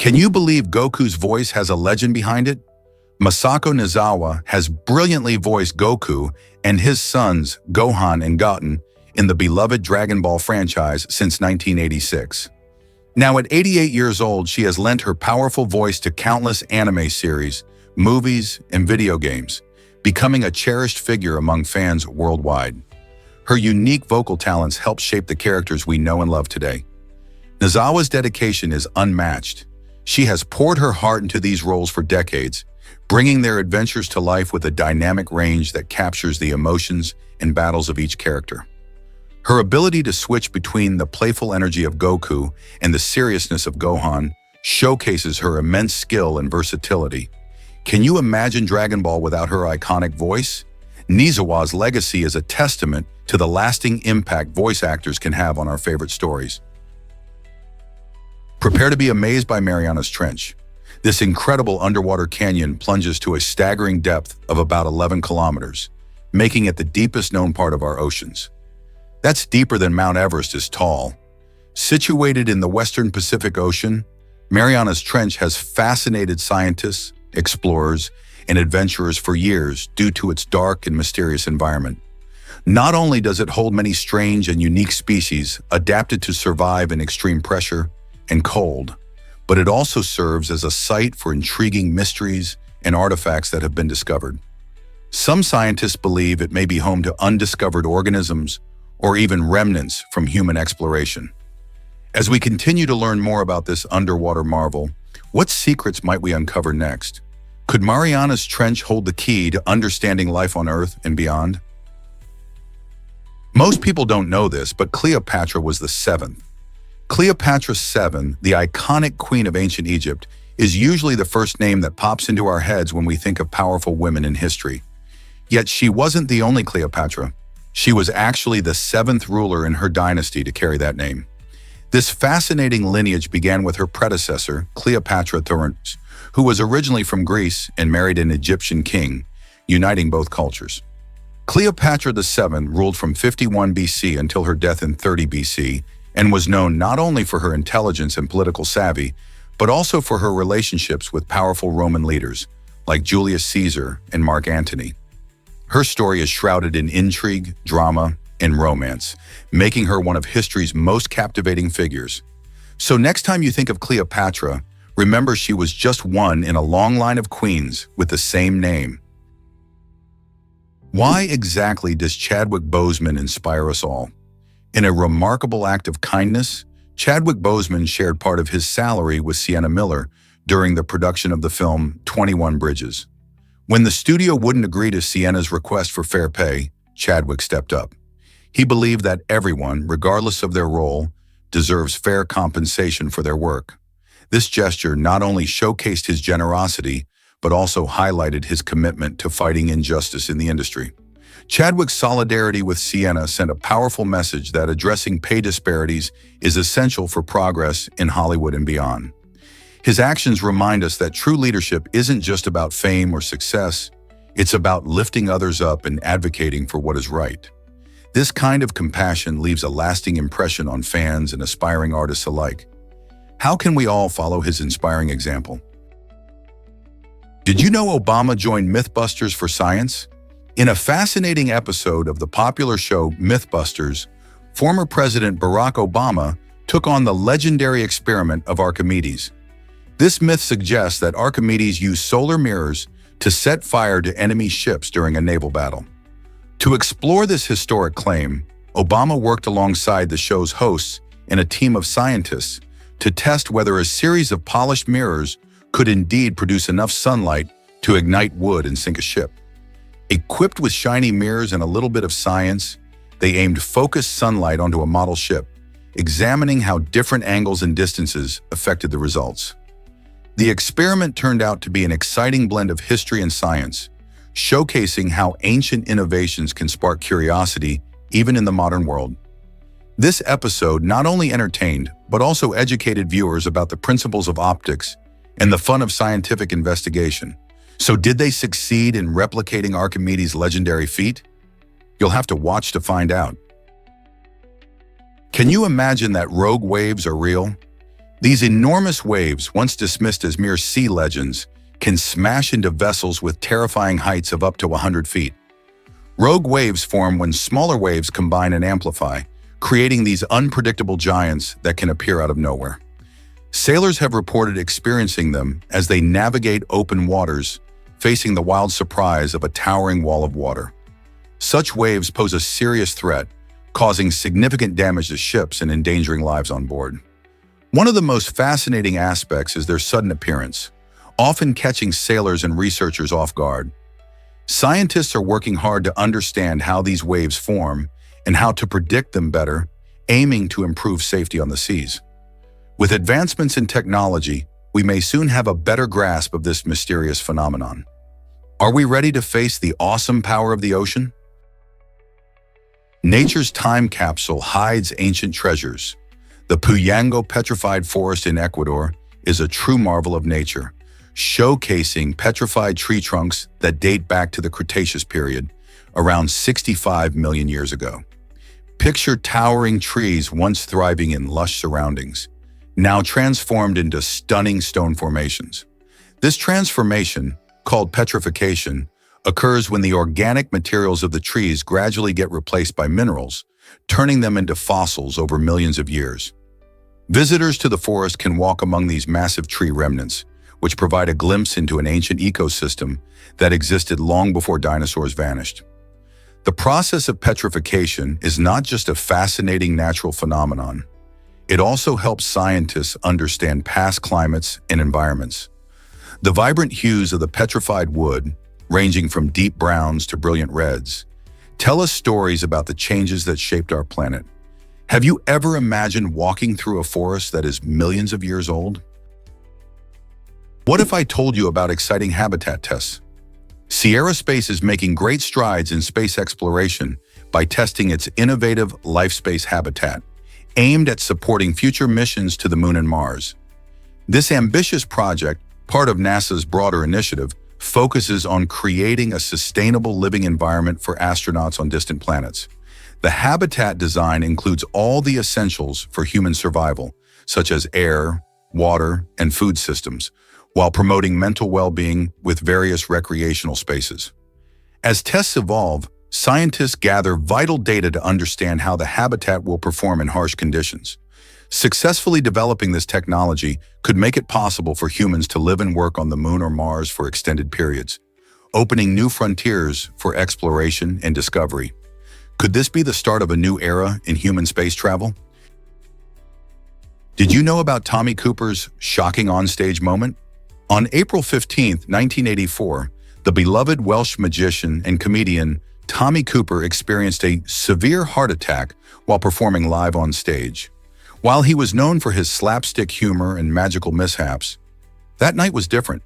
Can you believe Goku's voice has a legend behind it? Masako Nozawa has brilliantly voiced Goku and his sons, Gohan and Goten, in the beloved Dragon Ball franchise since 1986. Now at 88 years old, she has lent her powerful voice to countless anime series, movies, and video games, becoming a cherished figure among fans worldwide. Her unique vocal talents help shape the characters we know and love today. Nozawa's dedication is unmatched. She has poured her heart into these roles for decades, bringing their adventures to life with a dynamic range that captures the emotions and battles of each character. Her ability to switch between the playful energy of Goku and the seriousness of Gohan showcases her immense skill and versatility. Can you imagine Dragon Ball without her iconic voice? Nozawa's legacy is a testament to the lasting impact voice actors can have on our favorite stories. Prepare to be amazed by Mariana's Trench. This incredible underwater canyon plunges to a staggering depth of about 11 kilometers, making it the deepest known part of our oceans. That's deeper than Mount Everest is tall. Situated in the western Pacific Ocean, Mariana's Trench has fascinated scientists, explorers, and adventurers for years due to its dark and mysterious environment. Not only does it hold many strange and unique species adapted to survive in extreme pressure and cold, but it also serves as a site for intriguing mysteries and artifacts that have been discovered. Some scientists believe it may be home to undiscovered organisms or even remnants from human exploration. As we continue to learn more about this underwater marvel, what secrets might we uncover next? Could Mariana's Trench hold the key to understanding life on Earth and beyond? Most people don't know this, but Cleopatra was the seventh. Cleopatra VII, the iconic queen of ancient Egypt, is usually the first name that pops into our heads when we think of powerful women in history. Yet she wasn't the only Cleopatra. She was actually the seventh ruler in her dynasty to carry that name. This fascinating lineage began with her predecessor, Cleopatra Thorns, who was originally from Greece and married an Egyptian king, uniting both cultures. Cleopatra VII ruled from 51 BC until her death in 30 BC, and was known not only for her intelligence and political savvy, but also for her relationships with powerful Roman leaders like Julius Caesar and Mark Antony. Her story is shrouded in intrigue, drama, and romance, making her one of history's most captivating figures. So next time you think of Cleopatra, remember she was just one in a long line of queens with the same name. Why exactly does Chadwick Boseman inspire us all? In a remarkable act of kindness, Chadwick Boseman shared part of his salary with Sienna Miller during the production of the film 21 Bridges. When the studio wouldn't agree to Sienna's request for fair pay, Chadwick stepped up. He believed that everyone, regardless of their role, deserves fair compensation for their work. This gesture not only showcased his generosity, but also highlighted his commitment to fighting injustice in the industry. Chadwick's solidarity with Sienna sent a powerful message that addressing pay disparities is essential for progress in Hollywood and beyond. His actions remind us that true leadership isn't just about fame or success, it's about lifting others up and advocating for what is right. This kind of compassion leaves a lasting impression on fans and aspiring artists alike. How can we all follow his inspiring example? Did you know Obama joined Mythbusters for science? In a fascinating episode of the popular show Mythbusters, former President Barack Obama took on the legendary experiment of Archimedes. This myth suggests that Archimedes used solar mirrors to set fire to enemy ships during a naval battle. To explore this historic claim, Obama worked alongside the show's hosts and a team of scientists to test whether a series of polished mirrors could indeed produce enough sunlight to ignite wood and sink a ship. Equipped with shiny mirrors and a little bit of science, they aimed focused sunlight onto a model ship, examining how different angles and distances affected the results. The experiment turned out to be an exciting blend of history and science, showcasing how ancient innovations can spark curiosity even in the modern world. This episode not only entertained, but also educated viewers about the principles of optics and the fun of scientific investigation. So did they succeed in replicating Archimedes' legendary feat? You'll have to watch to find out. Can you imagine that rogue waves are real? These enormous waves, once dismissed as mere sea legends, can smash into vessels with terrifying heights of up to 100 feet. Rogue waves form when smaller waves combine and amplify, creating these unpredictable giants that can appear out of nowhere. Sailors have reported experiencing them as they navigate open waters, facing the wild surprise of a towering wall of water. Such waves pose a serious threat, causing significant damage to ships and endangering lives on board. One of the most fascinating aspects is their sudden appearance, often catching sailors and researchers off guard. Scientists are working hard to understand how these waves form and how to predict them better, aiming to improve safety on the seas. With advancements in technology, we may soon have a better grasp of this mysterious phenomenon. Are we ready to face the awesome power of the ocean? Nature's time capsule hides ancient treasures. The Puyango Petrified Forest in Ecuador is a true marvel of nature, showcasing petrified tree trunks that date back to the Cretaceous period, around 65 million years ago. Picture towering trees once thriving in lush surroundings, now transformed into stunning stone formations. This transformation, called petrification, occurs when the organic materials of the trees gradually get replaced by minerals, turning them into fossils over millions of years. Visitors to the forest can walk among these massive tree remnants, which provide a glimpse into an ancient ecosystem that existed long before dinosaurs vanished. The process of petrification is not just a fascinating natural phenomenon. It also helps scientists understand past climates and environments. The vibrant hues of the petrified wood, ranging from deep browns to brilliant reds, tell us stories about the changes that shaped our planet. Have you ever imagined walking through a forest that is millions of years old? What if I told you about exciting habitat tests? Sierra Space is making great strides in space exploration by testing its innovative LifeSpace habitat, aimed at supporting future missions to the Moon and Mars. This ambitious project, part of NASA's broader initiative, focuses on creating a sustainable living environment for astronauts on distant planets. The habitat design includes all the essentials for human survival, such as air, water, and food systems, while promoting mental well-being with various recreational spaces. As tests evolve, scientists gather vital data to understand how the habitat will perform in harsh conditions. Successfully developing this technology could make it possible for humans to live and work on the Moon or Mars for extended periods, opening new frontiers for exploration and discovery. Could this be the start of a new era in human space travel? Did you know about Tommy Cooper's shocking onstage moment? On April 15, 1984, the beloved Welsh magician and comedian Tommy Cooper experienced a severe heart attack while performing live on stage. While he was known for his slapstick humor and magical mishaps, that night was different.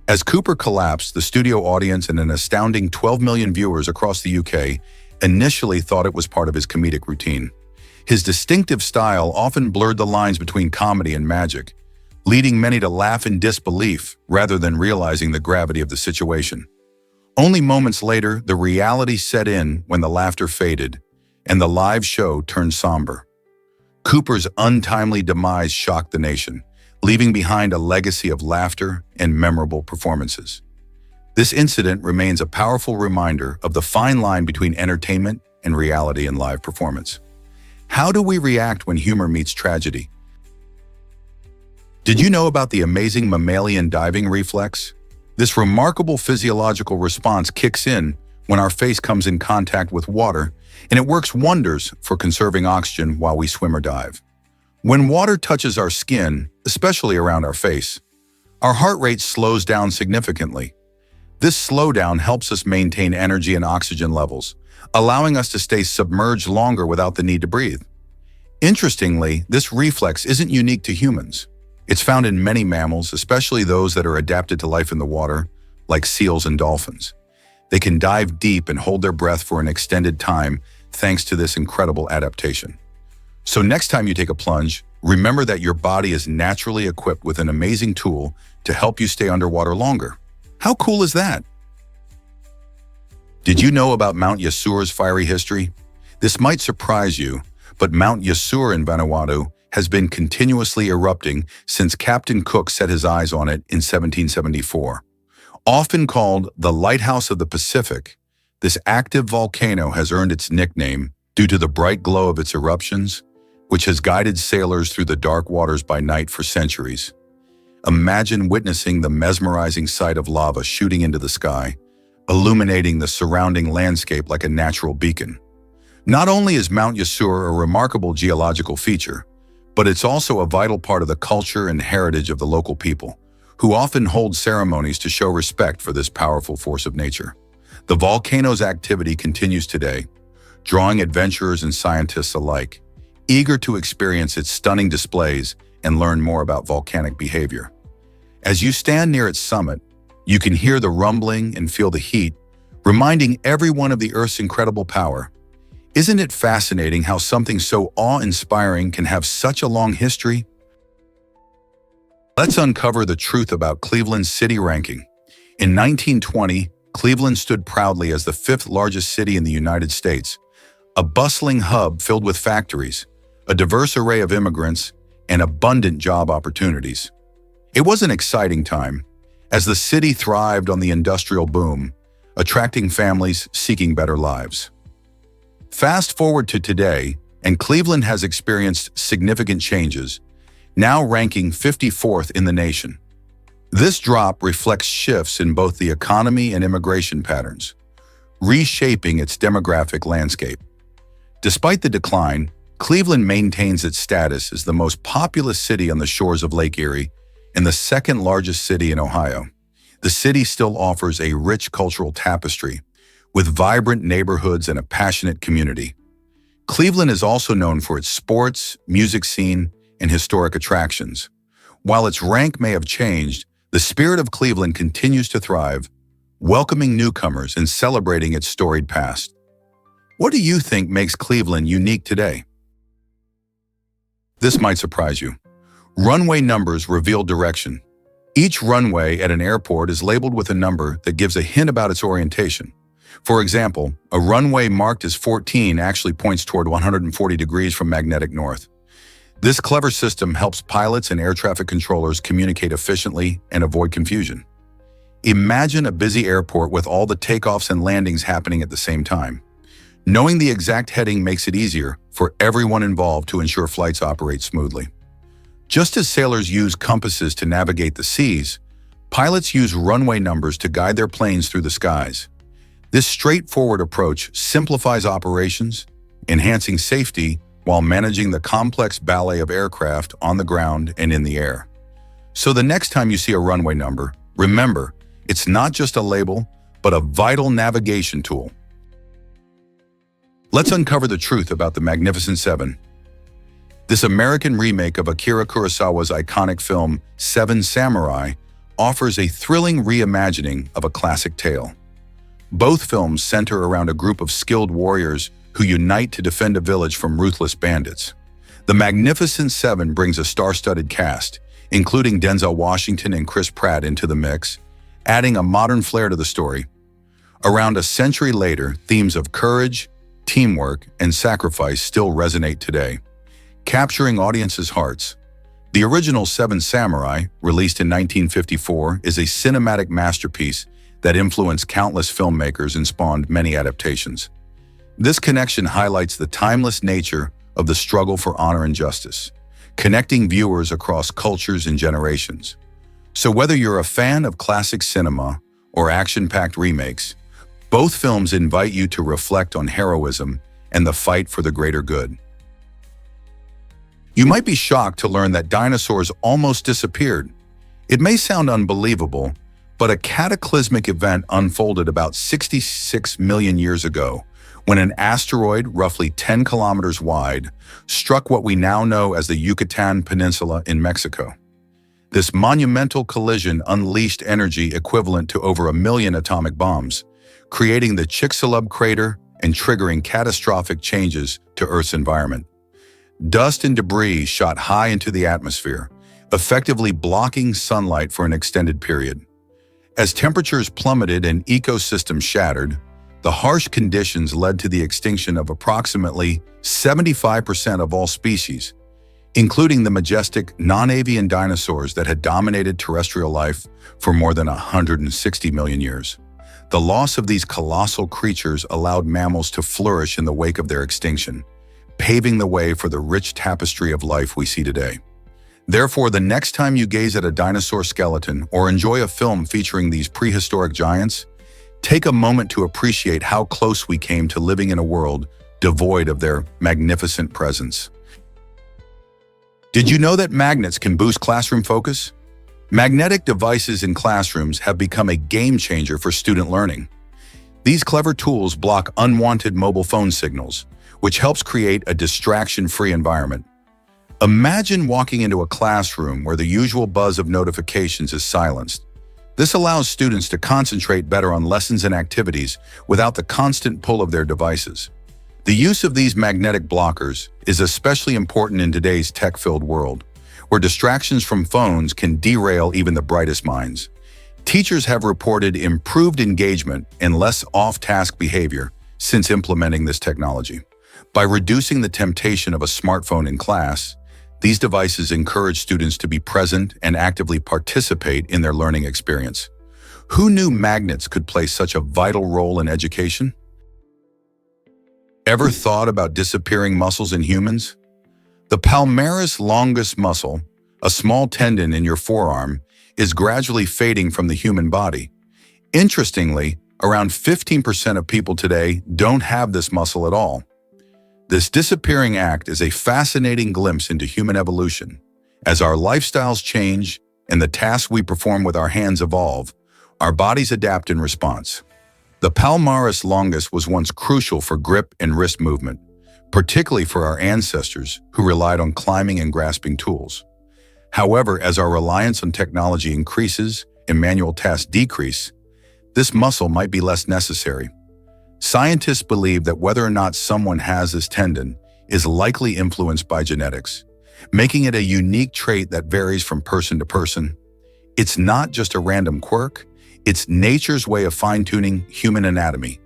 As Cooper collapsed, the studio audience and an astounding 12 million viewers across the UK initially thought it was part of his comedic routine. His distinctive style often blurred the lines between comedy and magic, leading many to laugh in disbelief rather than realizing the gravity of the situation. Only moments later, the reality set in when the laughter faded and the live show turned somber. Cooper's untimely demise shocked the nation, leaving behind a legacy of laughter and memorable performances. This incident remains a powerful reminder of the fine line between entertainment and reality in live performance. How do we react when humor meets tragedy? Did you know about the amazing mammalian diving reflex? This remarkable physiological response kicks in when our face comes in contact with water, and it works wonders for conserving oxygen while we swim or dive. When water touches our skin, especially around our face, our heart rate slows down significantly. This slowdown helps us maintain energy and oxygen levels, allowing us to stay submerged longer without the need to breathe. Interestingly, this reflex isn't unique to humans. It's found in many mammals, especially those that are adapted to life in the water, like seals and dolphins. They can dive deep and hold their breath for an extended time thanks to this incredible adaptation. So next time you take a plunge, remember that your body is naturally equipped with an amazing tool to help you stay underwater longer. How cool is that? Did you know about Mount Yasur's fiery history? This might surprise you, but Mount Yasur in Vanuatu has been continuously erupting since Captain Cook set his eyes on it in 1774. Often called the Lighthouse of the Pacific, this active volcano has earned its nickname due to the bright glow of its eruptions, which has guided sailors through the dark waters by night for centuries. Imagine witnessing the mesmerizing sight of lava shooting into the sky, illuminating the surrounding landscape like a natural beacon. Not only is Mount Yasur a remarkable geological feature, but it's also a vital part of the culture and heritage of the local people, who often hold ceremonies to show respect for this powerful force of nature. The volcano's activity continues today, drawing adventurers and scientists alike, eager to experience its stunning displays and learn more about volcanic behavior. As you stand near its summit, you can hear the rumbling and feel the heat, reminding everyone of the Earth's incredible power. Isn't it fascinating how something so awe-inspiring can have such a long history? Let's uncover the truth about Cleveland's city ranking. In 1920, Cleveland stood proudly as the fifth largest city in the United States, a bustling hub filled with factories, a diverse array of immigrants, and abundant job opportunities. It was an exciting time, as the city thrived on the industrial boom, attracting families seeking better lives. Fast forward to today, and Cleveland has experienced significant changes, now ranking 54th in the nation. This drop reflects shifts in both the economy and immigration patterns, reshaping its demographic landscape. Despite the decline, Cleveland maintains its status as the most populous city on the shores of Lake Erie and the second largest city in Ohio. The city still offers a rich cultural tapestry, with vibrant neighborhoods and a passionate community. Cleveland is also known for its sports, music scene, and historic attractions. While its rank may have changed, the spirit of Cleveland continues to thrive, welcoming newcomers and celebrating its storied past. What do you think makes Cleveland unique today? This might surprise you. Runway numbers reveal direction. Each runway at an airport is labeled with a number that gives a hint about its orientation. For example, a runway marked as 14 actually points toward 140 degrees from magnetic north. This clever system helps pilots and air traffic controllers communicate efficiently and avoid confusion. Imagine a busy airport with all the takeoffs and landings happening at the same time. Knowing the exact heading makes it easier for everyone involved to ensure flights operate smoothly. Just as sailors use compasses to navigate the seas, pilots use runway numbers to guide their planes through the skies. This straightforward approach simplifies operations, enhancing safety while managing the complex ballet of aircraft on the ground and in the air. So the next time you see a runway number, remember, it's not just a label, but a vital navigation tool. Let's uncover the truth about the Magnificent Seven. This American remake of Akira Kurosawa's iconic film, Seven Samurai, offers a thrilling reimagining of a classic tale. Both films center around a group of skilled warriors who unite to defend a village from ruthless bandits. The Magnificent Seven brings a star-studded cast, including Denzel Washington and Chris Pratt into the mix, adding a modern flair to the story. Around a century later, themes of courage, teamwork, and sacrifice still resonate today, capturing audiences' hearts. The original Seven Samurai, released in 1954, is a cinematic masterpiece that influenced countless filmmakers and spawned many adaptations. This connection highlights the timeless nature of the struggle for honor and justice, connecting viewers across cultures and generations. So whether you're a fan of classic cinema or action-packed remakes, both films invite you to reflect on heroism and the fight for the greater good. You might be shocked to learn that dinosaurs almost disappeared. It may sound unbelievable, but a cataclysmic event unfolded about 66 million years ago when an asteroid roughly 10 kilometers wide struck what we now know as the Yucatan Peninsula in Mexico. This monumental collision unleashed energy equivalent to over 1 million atomic bombs, creating the Chicxulub crater and triggering catastrophic changes to Earth's environment. Dust and debris shot high into the atmosphere, effectively blocking sunlight for an extended period. As temperatures plummeted and ecosystems shattered, the harsh conditions led to the extinction of approximately 75% of all species, including the majestic non-avian dinosaurs that had dominated terrestrial life for more than 160 million years. The loss of these colossal creatures allowed mammals to flourish in the wake of their extinction, paving the way for the rich tapestry of life we see today. Therefore, the next time you gaze at a dinosaur skeleton or enjoy a film featuring these prehistoric giants, take a moment to appreciate how close we came to living in a world devoid of their magnificent presence. Did you know that magnets can boost classroom focus? Magnetic devices in classrooms have become a game changer for student learning. These clever tools block unwanted mobile phone signals, which helps create a distraction-free environment. Imagine walking into a classroom where the usual buzz of notifications is silenced. This allows students to concentrate better on lessons and activities without the constant pull of their devices. The use of these magnetic blockers is especially important in today's tech-filled world, where distractions from phones can derail even the brightest minds. Teachers have reported improved engagement and less off-task behavior since implementing this technology. By reducing the temptation of a smartphone in class, these devices encourage students to be present and actively participate in their learning experience. Who knew magnets could play such a vital role in education? Ever thought about disappearing muscles in humans? The palmaris longus muscle, a small tendon in your forearm, is gradually fading from the human body. Interestingly, around 15% of people today don't have this muscle at all. This disappearing act is a fascinating glimpse into human evolution. As our lifestyles change and the tasks we perform with our hands evolve, our bodies adapt in response. The palmaris longus was once crucial for grip and wrist movement, particularly for our ancestors who relied on climbing and grasping tools. However, as our reliance on technology increases and manual tasks decrease, this muscle might be less necessary. Scientists believe that whether or not someone has this tendon is likely influenced by genetics, making it a unique trait that varies from person to person. It's not just a random quirk, it's nature's way of fine-tuning human anatomy.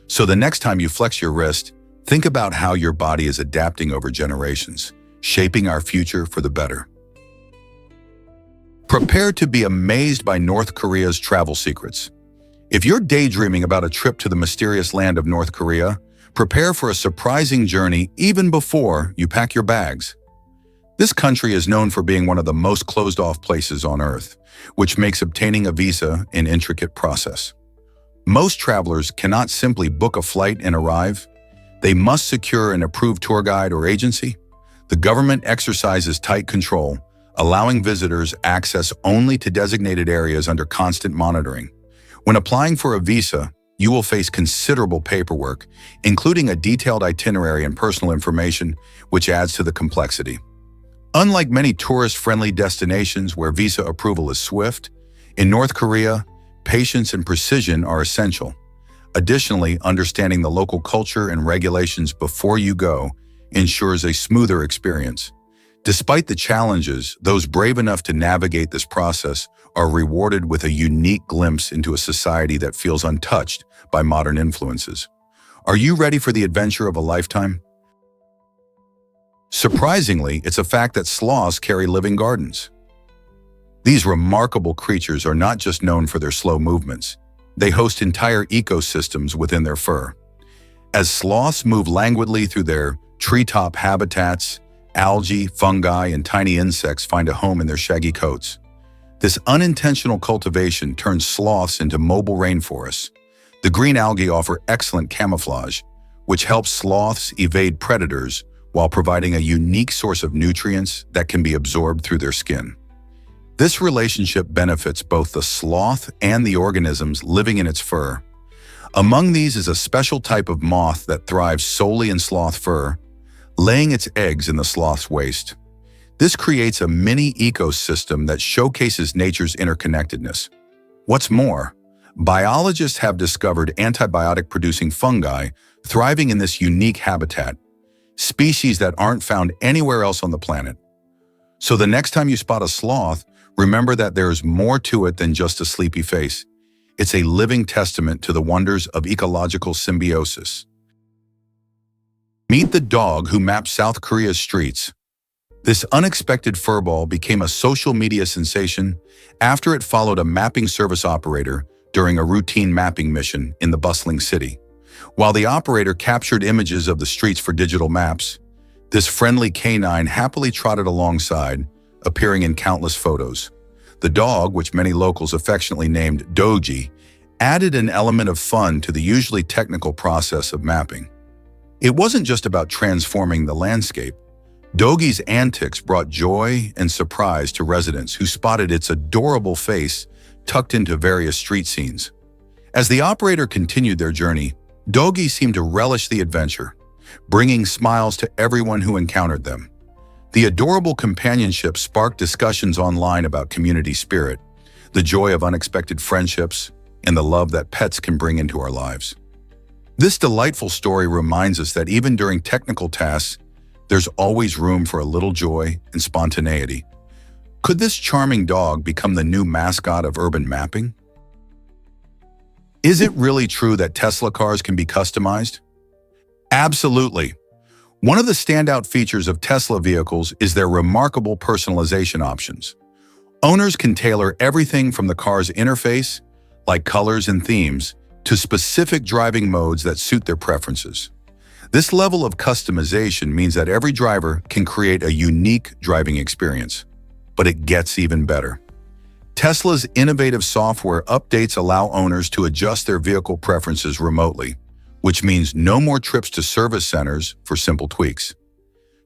So the next time you flex your wrist, think about how your body is adapting over generations, shaping our future for the better. Prepare to be amazed by North Korea's travel secrets. If you're daydreaming about a trip to the mysterious land of North Korea, prepare for a surprising journey even before you pack your bags. This country is known for being one of the most closed-off places on Earth, which makes obtaining a visa an intricate process. Most travelers cannot simply book a flight and arrive. They must secure an approved tour guide or agency. The government exercises tight control, allowing visitors access only to designated areas under constant monitoring. When applying for a visa, you will face considerable paperwork, including a detailed itinerary and personal information, which adds to the complexity. Unlike many tourist-friendly destinations where visa approval is swift, in North Korea, patience and precision are essential. Additionally, understanding the local culture and regulations before you go ensures a smoother experience. Despite the challenges, those brave enough to navigate this process are rewarded with a unique glimpse into a society that feels untouched by modern influences. Are you ready for the adventure of a lifetime? Surprisingly, it's a fact that sloths carry living gardens. These remarkable creatures are not just known for their slow movements. They host entire ecosystems within their fur. As sloths move languidly through their treetop habitats, algae, fungi, and tiny insects find a home in their shaggy coats. This unintentional cultivation turns sloths into mobile rainforests. The green algae offer excellent camouflage, which helps sloths evade predators while providing a unique source of nutrients that can be absorbed through their skin. This relationship benefits both the sloth and the organisms living in its fur. Among these is a special type of moth that thrives solely in sloth fur, laying its eggs in the sloth's waste. This creates a mini ecosystem that showcases nature's interconnectedness. What's more, biologists have discovered antibiotic-producing fungi thriving in this unique habitat, species that aren't found anywhere else on the planet. So the next time you spot a sloth, remember that there is more to it than just a sleepy face. It's a living testament to the wonders of ecological symbiosis. Meet the dog who mapped South Korea's streets. This unexpected furball became a social media sensation after it followed a mapping service operator during a routine mapping mission in the bustling city. While the operator captured images of the streets for digital maps, this friendly canine happily trotted alongside, appearing in countless photos. The dog, which many locals affectionately named Dogi, added an element of fun to the usually technical process of mapping. It wasn't just about transforming the landscape. Dogi's antics brought joy and surprise to residents who spotted its adorable face tucked into various street scenes. As the operator continued their journey, Dogi seemed to relish the adventure, bringing smiles to everyone who encountered them. The adorable companionship sparked discussions online about community spirit, the joy of unexpected friendships, and the love that pets can bring into our lives. This delightful story reminds us that even during technical tasks, there's always room for a little joy and spontaneity. Could this charming dog become the new mascot of urban mapping? Is it really true that Tesla cars can be customized? Absolutely. One of the standout features of Tesla vehicles is their remarkable personalization options. Owners can tailor everything from the car's interface, like colors and themes, to specific driving modes that suit their preferences. This level of customization means that every driver can create a unique driving experience. But it gets even better. Tesla's innovative software updates allow owners to adjust their vehicle preferences remotely, which means no more trips to service centers for simple tweaks.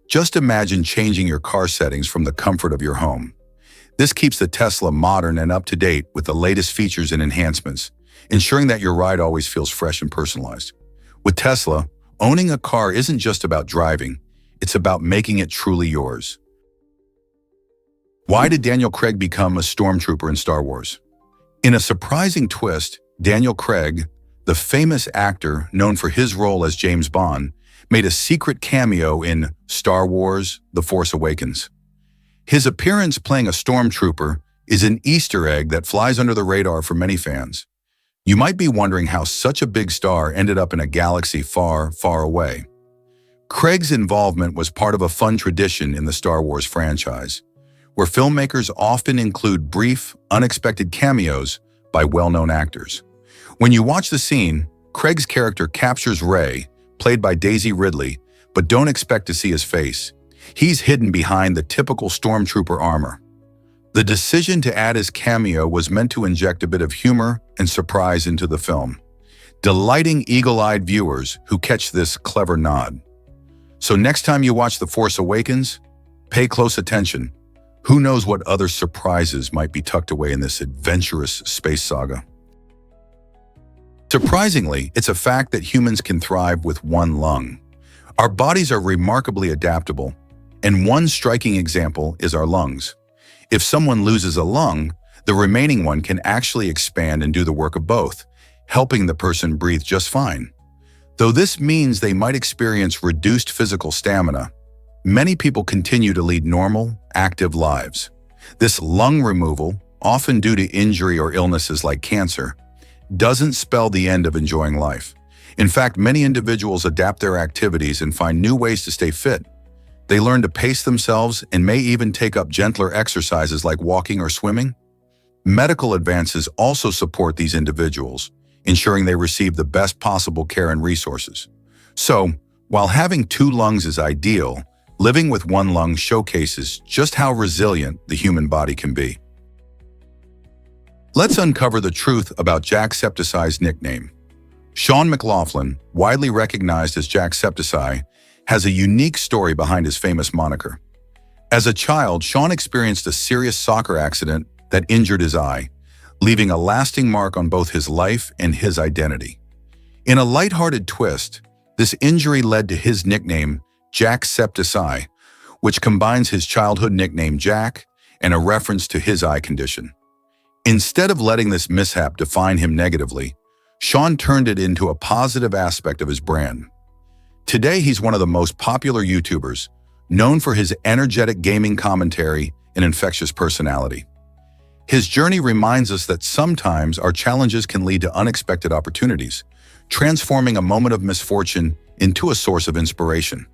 Just imagine changing your car settings from the comfort of your home. This keeps the Tesla modern and up-to-date with the latest features and enhancements, ensuring that your ride always feels fresh and personalized. With Tesla, owning a car isn't just about driving, it's about making it truly yours. Why did Daniel Craig become a stormtrooper in Star Wars? In a surprising twist, Daniel Craig, the famous actor known for his role as James Bond, made a secret cameo in Star Wars: The Force Awakens. His appearance playing a stormtrooper is an Easter egg that flies under the radar for many fans. You might be wondering how such a big star ended up in a galaxy far, far away. Craig's involvement was part of a fun tradition in the Star Wars franchise, where filmmakers often include brief, unexpected cameos by well-known actors. When you watch the scene, Craig's character captures Rey, played by Daisy Ridley, but don't expect to see his face. He's hidden behind the typical stormtrooper armor. The decision to add his cameo was meant to inject a bit of humor and surprise into the film, delighting eagle-eyed viewers who catch this clever nod. So next time you watch The Force Awakens, pay close attention. Who knows what other surprises might be tucked away in this adventurous space saga? Surprisingly, it's a fact that humans can thrive with one lung. Our bodies are remarkably adaptable, and one striking example is our lungs. If someone loses a lung, the remaining one can actually expand and do the work of both, helping the person breathe just fine. Though this means they might experience reduced physical stamina, many people continue to lead normal, active lives. This lung removal, often due to injury or illnesses like cancer, doesn't spell the end of enjoying life. In fact, many individuals adapt their activities and find new ways to stay fit. They learn to pace themselves and may even take up gentler exercises like walking or swimming. Medical advances also support these individuals, ensuring they receive the best possible care and resources. So, while having two lungs is ideal, living with one lung showcases just how resilient the human body can be. Let's uncover the truth about Jacksepticeye's nickname. Sean McLaughlin, widely recognized as Jacksepticeye, has a unique story behind his famous moniker. As a child, Sean experienced a serious soccer accident that injured his eye, leaving a lasting mark on both his life and his identity. In a lighthearted twist, this injury led to his nickname, Jacksepticeye, which combines his childhood nickname Jack and a reference to his eye condition. Instead of letting this mishap define him negatively, Sean turned it into a positive aspect of his brand. Today, he's one of the most popular YouTubers, known for his energetic gaming commentary and infectious personality. His journey reminds us that sometimes our challenges can lead to unexpected opportunities, transforming a moment of misfortune into a source of inspiration.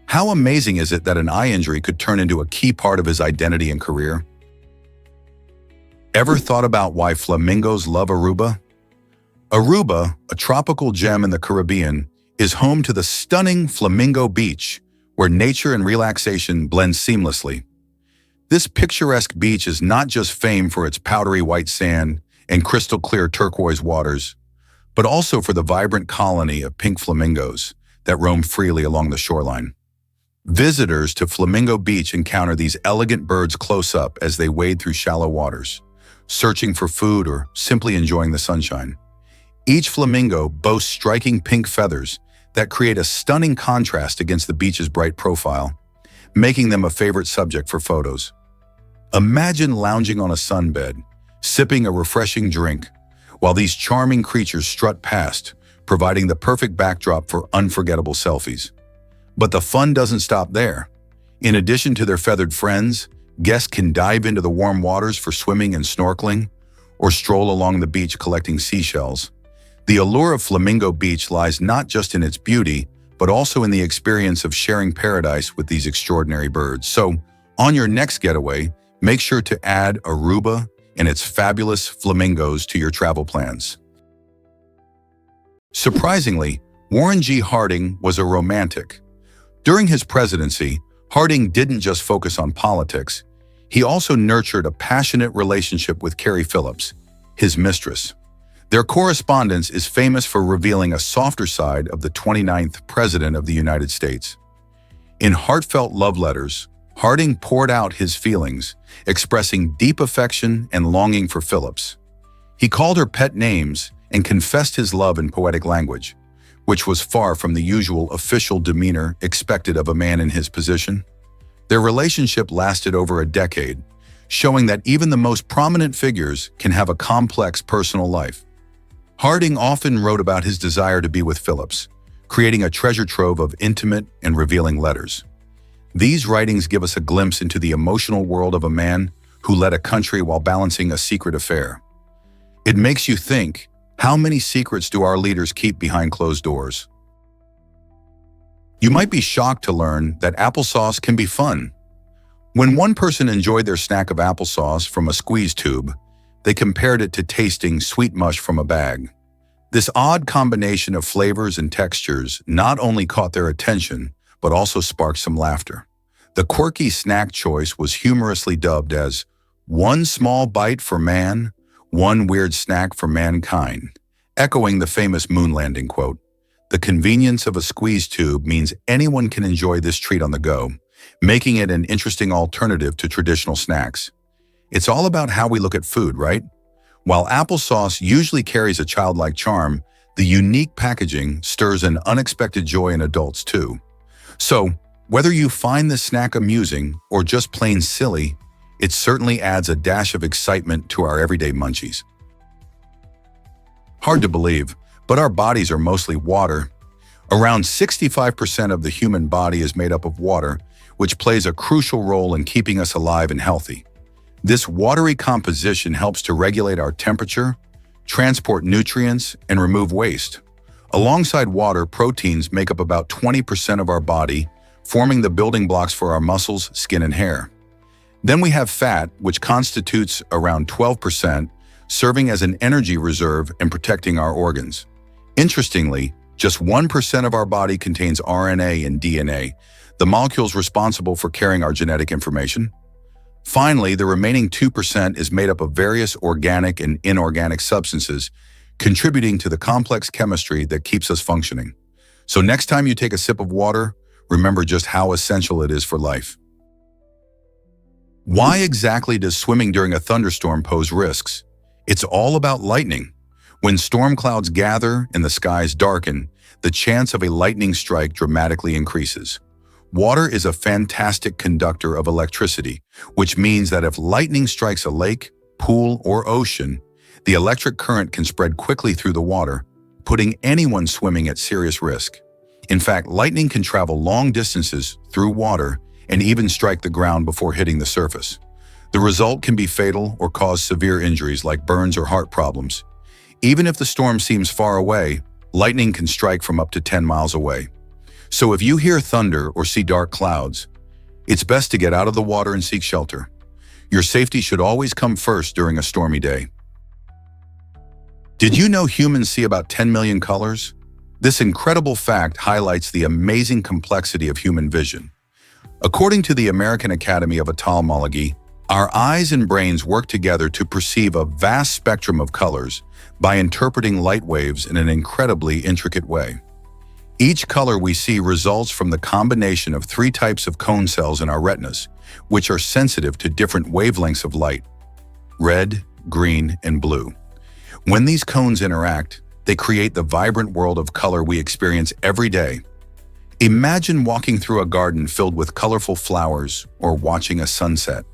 How amazing is it that an eye injury could turn into a key part of his identity and career? Ever thought about why flamingos love Aruba? Aruba, a tropical gem in the Caribbean, is home to the stunning Flamingo Beach, where nature and relaxation blend seamlessly. This picturesque beach is not just famed for its powdery white sand and crystal clear turquoise waters, but also for the vibrant colony of pink flamingos that roam freely along the shoreline. Visitors to Flamingo Beach encounter these elegant birds close up as they wade through shallow waters, searching for food or simply enjoying the sunshine. Each flamingo boasts striking pink feathers that create a stunning contrast against the beach's bright profile, making them a favorite subject for photos. Imagine lounging on a sunbed, sipping a refreshing drink, while these charming creatures strut past, providing the perfect backdrop for unforgettable selfies. But the fun doesn't stop there. In addition to their feathered friends, guests can dive into the warm waters for swimming and snorkeling, or stroll along the beach collecting seashells. The allure of Flamingo Beach lies not just in its beauty, but also in the experience of sharing paradise with these extraordinary birds. So, on your next getaway, make sure to add Aruba and its fabulous flamingos to your travel plans. Surprisingly, Warren G. Harding was a romantic. During his presidency, Harding didn't just focus on politics. He also nurtured a passionate relationship with Carrie Phillips, his mistress. Their correspondence is famous for revealing a softer side of the 29th President of the United States. In heartfelt love letters, Harding poured out his feelings, expressing deep affection and longing for Phillips. He called her pet names and confessed his love in poetic language, which was far from the usual official demeanor expected of a man in his position. Their relationship lasted over a decade, showing that even the most prominent figures can have a complex personal life. Harding often wrote about his desire to be with Phillips, creating a treasure trove of intimate and revealing letters. These writings give us a glimpse into the emotional world of a man who led a country while balancing a secret affair. It makes you think, how many secrets do our leaders keep behind closed doors? You might be shocked to learn that applesauce can be fun. When one person enjoyed their snack of applesauce from a squeeze tube, they compared it to tasting sweet mush from a bag. This odd combination of flavors and textures not only caught their attention, but also sparked some laughter. The quirky snack choice was humorously dubbed as "one small bite for man, one weird snack for mankind," echoing the famous moon landing quote. The convenience of a squeeze tube means anyone can enjoy this treat on the go, making it an interesting alternative to traditional snacks. It's all about how we look at food, right? While applesauce usually carries a childlike charm, the unique packaging stirs an unexpected joy in adults too. So, whether you find this snack amusing or just plain silly, it certainly adds a dash of excitement to our everyday munchies. Hard to believe, but our bodies are mostly water. Around 65% of the human body is made up of water, which plays a crucial role in keeping us alive and healthy. This watery composition helps to regulate our temperature, transport nutrients, and remove waste. Alongside water, proteins make up about 20% of our body, forming the building blocks for our muscles, skin, and hair. Then we have fat, which constitutes around 12%, serving as an energy reserve and protecting our organs. Interestingly, just 1% of our body contains RNA and DNA, the molecules responsible for carrying our genetic information. Finally, the remaining 2% is made up of various organic and inorganic substances, contributing to the complex chemistry that keeps us functioning. So next time you take a sip of water, remember just how essential it is for life. Why exactly does swimming during a thunderstorm pose risks? It's all about lightning. When storm clouds gather and the skies darken, the chance of a lightning strike dramatically increases. Water is a fantastic conductor of electricity, which means that if lightning strikes a lake, pool, or ocean, the electric current can spread quickly through the water, putting anyone swimming at serious risk. In fact, lightning can travel long distances through water and even strike the ground before hitting the surface. The result can be fatal or cause severe injuries like burns or heart problems. Even if the storm seems far away, lightning can strike from up to 10 miles away. So if you hear thunder or see dark clouds, it's best to get out of the water and seek shelter. Your safety should always come first during a stormy day. Did you know humans see about 10 million colors? This incredible fact highlights the amazing complexity of human vision. According to the American Academy of Ophthalmology, our eyes and brains work together to perceive a vast spectrum of colors by interpreting light waves in an incredibly intricate way. Each color we see results from the combination of 3 types of cone cells in our retinas, which are sensitive to different wavelengths of light: red, green, and blue. When these cones interact, they create the vibrant world of color we experience every day. Imagine walking through a garden filled with colorful flowers or watching a sunset.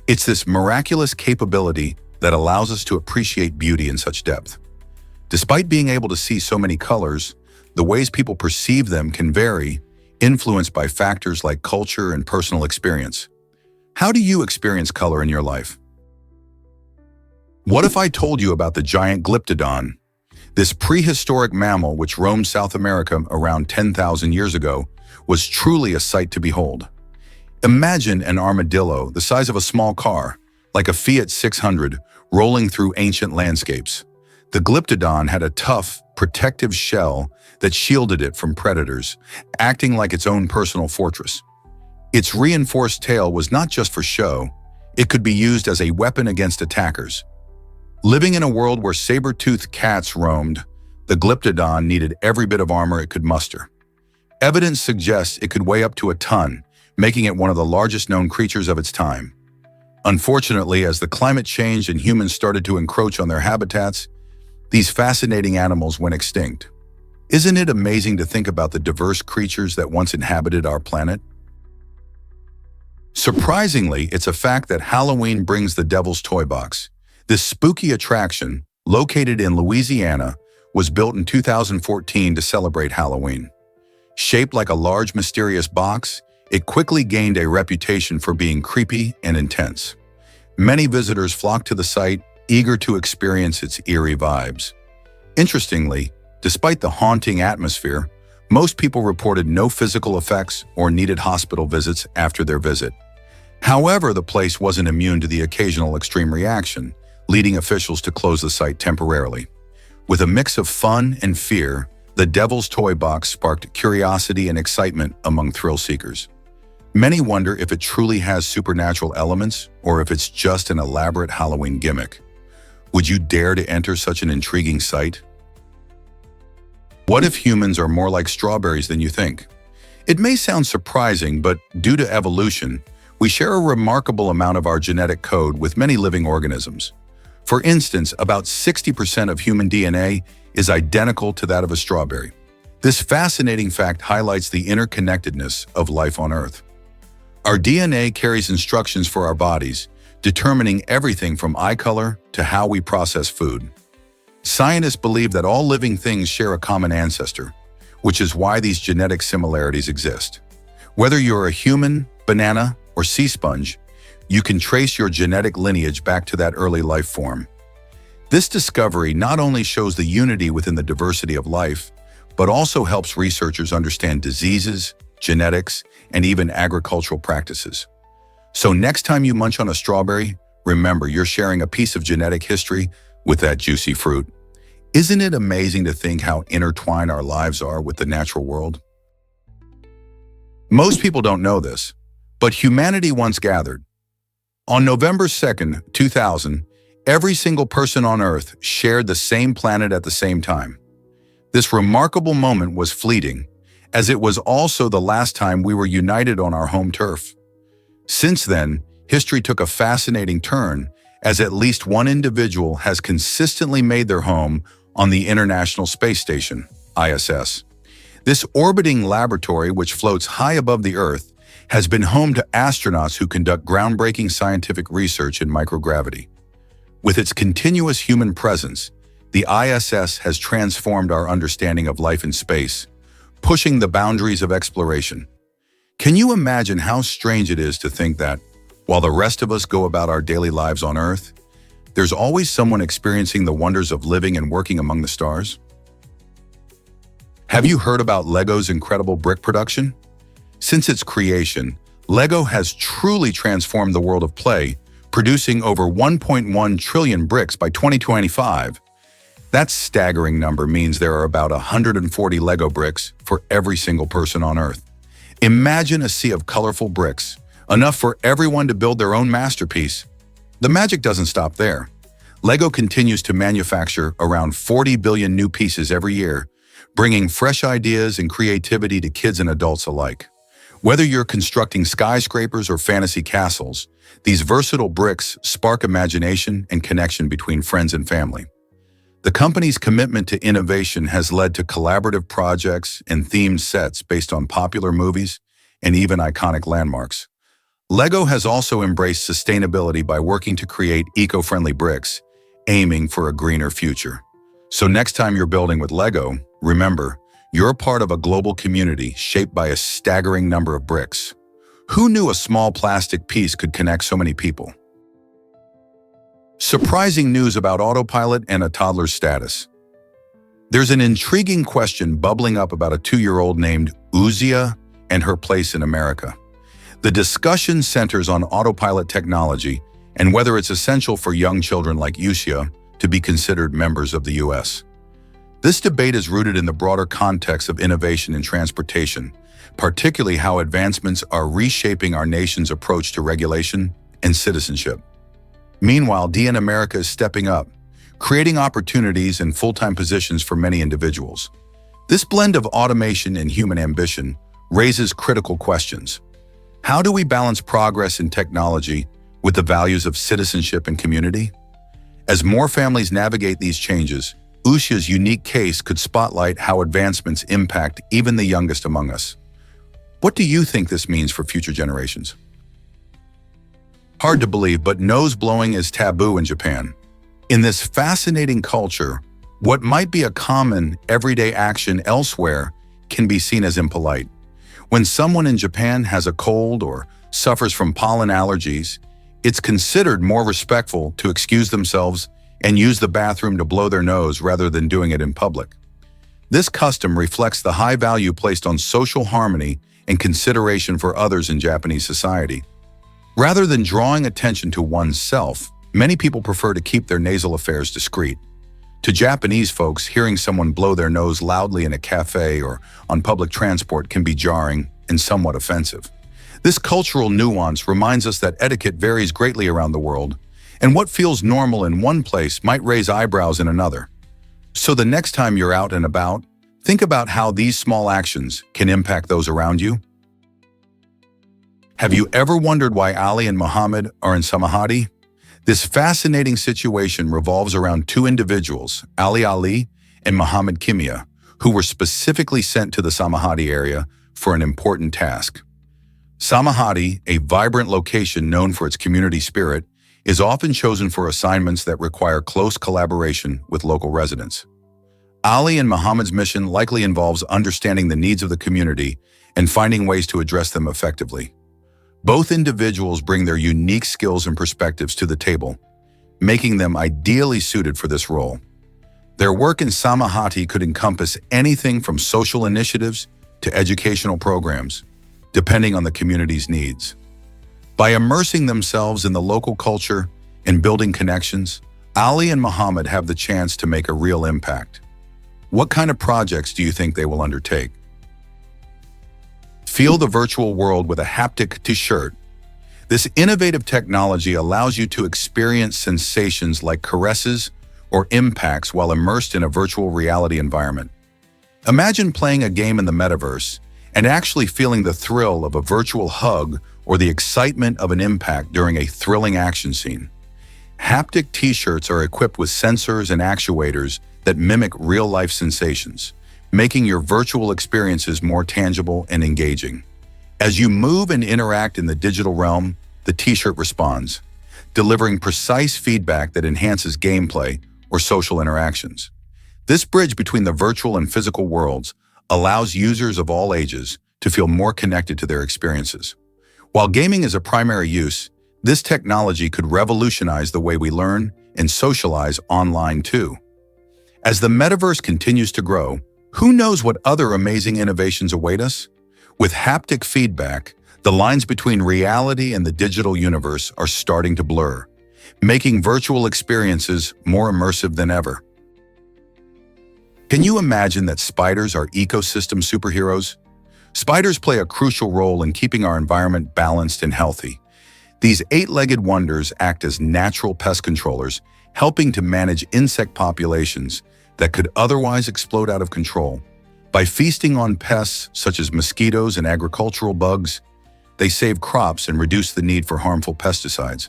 It's this miraculous capability that allows us to appreciate beauty in such depth. Despite being able to see so many colors, the ways people perceive them can vary, influenced by factors like culture and personal experience. How do you experience color in your life? What if I told you about the giant glyptodon? This prehistoric mammal, which roamed South America around 10,000 years ago, was truly a sight to behold. Imagine an armadillo the size of a small car, like a Fiat 600, rolling through ancient landscapes. The glyptodon had a tough, protective shell that shielded it from predators, acting like its own personal fortress. Its reinforced tail was not just for show, it could be used as a weapon against attackers. Living in a world where saber-toothed cats roamed, the glyptodon needed every bit of armor it could muster. Evidence suggests it could weigh up to a ton, making it one of the largest known creatures of its time. Unfortunately, as the climate changed and humans started to encroach on their habitats, these fascinating animals went extinct. Isn't it amazing to think about the diverse creatures that once inhabited our planet? Surprisingly, it's a fact that Halloween brings the Devil's Toy Box. This spooky attraction, located in Louisiana, was built in 2014 to celebrate Halloween. Shaped like a large, mysterious box, it quickly gained a reputation for being creepy and intense. Many visitors flocked to the site, eager to experience its eerie vibes. Interestingly, despite the haunting atmosphere, most people reported no physical effects or needed hospital visits after their visit. However, the place wasn't immune to the occasional extreme reaction, leading officials to close the site temporarily. With a mix of fun and fear, the Devil's Toy Box sparked curiosity and excitement among thrill seekers. Many wonder if it truly has supernatural elements or if it's just an elaborate Halloween gimmick. Would you dare to enter such an intriguing site? What if humans are more like strawberries than you think? It may sound surprising, but due to evolution, we share a remarkable amount of our genetic code with many living organisms. For instance, about 60% of human DNA is identical to that of a strawberry. This fascinating fact highlights the interconnectedness of life on Earth. Our DNA carries instructions for our bodies, determining everything from eye color to how we process food. Scientists believe that all living things share a common ancestor, which is why these genetic similarities exist. Whether you're a human, banana, or sea sponge, you can trace your genetic lineage back to that early life form. This discovery not only shows the unity within the diversity of life, but also helps researchers understand diseases, genetics, and even agricultural practices. So next time you munch on a strawberry, remember you're sharing a piece of genetic history with that juicy fruit. Isn't it amazing to think how intertwined our lives are with the natural world? Most people don't know this, but humanity once gathered. On November 2nd, 2000, every single person on Earth shared the same planet at the same time. This remarkable moment was fleeting, as it was also the last time we were united on our home turf. Since then, history took a fascinating turn, as at least one individual has consistently made their home on the International Space Station, ISS. This orbiting laboratory, which floats high above the Earth, has been home to astronauts who conduct groundbreaking scientific research in microgravity. With its continuous human presence, the ISS has transformed our understanding of life in space, pushing the boundaries of exploration. Can you imagine how strange it is to think that, while the rest of us go about our daily lives on Earth, there's always someone experiencing the wonders of living and working among the stars? Have you heard about Lego's incredible brick production? Since its creation, Lego has truly transformed the world of play, producing over 1.1 trillion bricks by 2025. That staggering number means there are about 140 Lego bricks for every single person on Earth. Imagine a sea of colorful bricks, enough for everyone to build their own masterpiece. The magic doesn't stop there. Lego continues to manufacture around 40 billion new pieces every year, bringing fresh ideas and creativity to kids and adults alike. Whether you're constructing skyscrapers or fantasy castles, these versatile bricks spark imagination and connection between friends and family. The company's commitment to innovation has led to collaborative projects and themed sets based on popular movies and even iconic landmarks. Lego has also embraced sustainability by working to create eco-friendly bricks, aiming for a greener future. So next time you're building with Lego, remember, you're a part of a global community shaped by a staggering number of bricks. Who knew a small plastic piece could connect so many people? Surprising news about autopilot and a toddler's status. There's an intriguing question bubbling up about a 2-year-old named Uzia and her place in America. The discussion centers on autopilot technology and whether it's essential for young children like Uzia to be considered members of the U.S. This debate is rooted in the broader context of innovation in transportation, particularly how advancements are reshaping our nation's approach to regulation and citizenship. Meanwhile, DN America is stepping up, creating opportunities and full-time positions for many individuals. This blend of automation and human ambition raises critical questions. How do we balance progress in technology with the values of citizenship and community? As more families navigate these changes, Uzia's unique case could spotlight how advancements impact even the youngest among us. What do you think this means for future generations? Hard to believe, but nose blowing is taboo in Japan. In this fascinating culture, what might be a common, everyday action elsewhere can be seen as impolite. When someone in Japan has a cold or suffers from pollen allergies, it's considered more respectful to excuse themselves and use the bathroom to blow their nose rather than doing it in public. This custom reflects the high value placed on social harmony and consideration for others in Japanese society. Rather than drawing attention to oneself, many people prefer to keep their nasal affairs discreet. To Japanese folks, hearing someone blow their nose loudly in a cafe or on public transport can be jarring and somewhat offensive. This cultural nuance reminds us that etiquette varies greatly around the world, and what feels normal in one place might raise eyebrows in another. So the next time you're out and about, think about how these small actions can impact those around you. Have you ever wondered why Ali and Muhammad are in Samahati? This fascinating situation revolves around two individuals, Ali and Muhammad Kimia, who were specifically sent to the Samahati area for an important task. Samahati, a vibrant location known for its community spirit, is often chosen for assignments that require close collaboration with local residents. Ali and Muhammad's mission likely involves understanding the needs of the community and finding ways to address them effectively. Both individuals bring their unique skills and perspectives to the table, making them ideally suited for this role. Their work in Samahati could encompass anything from social initiatives to educational programs, depending on the community's needs. By immersing themselves in the local culture and building connections, Ali and Muhammad have the chance to make a real impact. What kind of projects do you think they will undertake? Feel the virtual world with a haptic t-shirt. This innovative technology allows you to experience sensations like caresses or impacts while immersed in a virtual reality environment. Imagine playing a game in the metaverse and actually feeling the thrill of a virtual hug or the excitement of an impact during a thrilling action scene. Haptic t-shirts are equipped with sensors and actuators that mimic real-life sensations, making your virtual experiences more tangible and engaging. As you move and interact in the digital realm, the t-shirt responds, delivering precise feedback that enhances gameplay or social interactions. This bridge between the virtual and physical worlds allows users of all ages to feel more connected to their experiences. While gaming is a primary use, this technology could revolutionize the way we learn and socialize online too. As the metaverse continues to grow, Who knows what other amazing innovations await us? With haptic feedback, the lines between reality and the digital universe are starting to blur, making virtual experiences more immersive than ever. Can you imagine that spiders are ecosystem superheroes? Spiders play a crucial role in keeping our environment balanced and healthy. These eight-legged wonders act as natural pest controllers, helping to manage insect populations that could otherwise explode out of control. By feasting on pests such as mosquitoes and agricultural bugs, they save crops and reduce the need for harmful pesticides.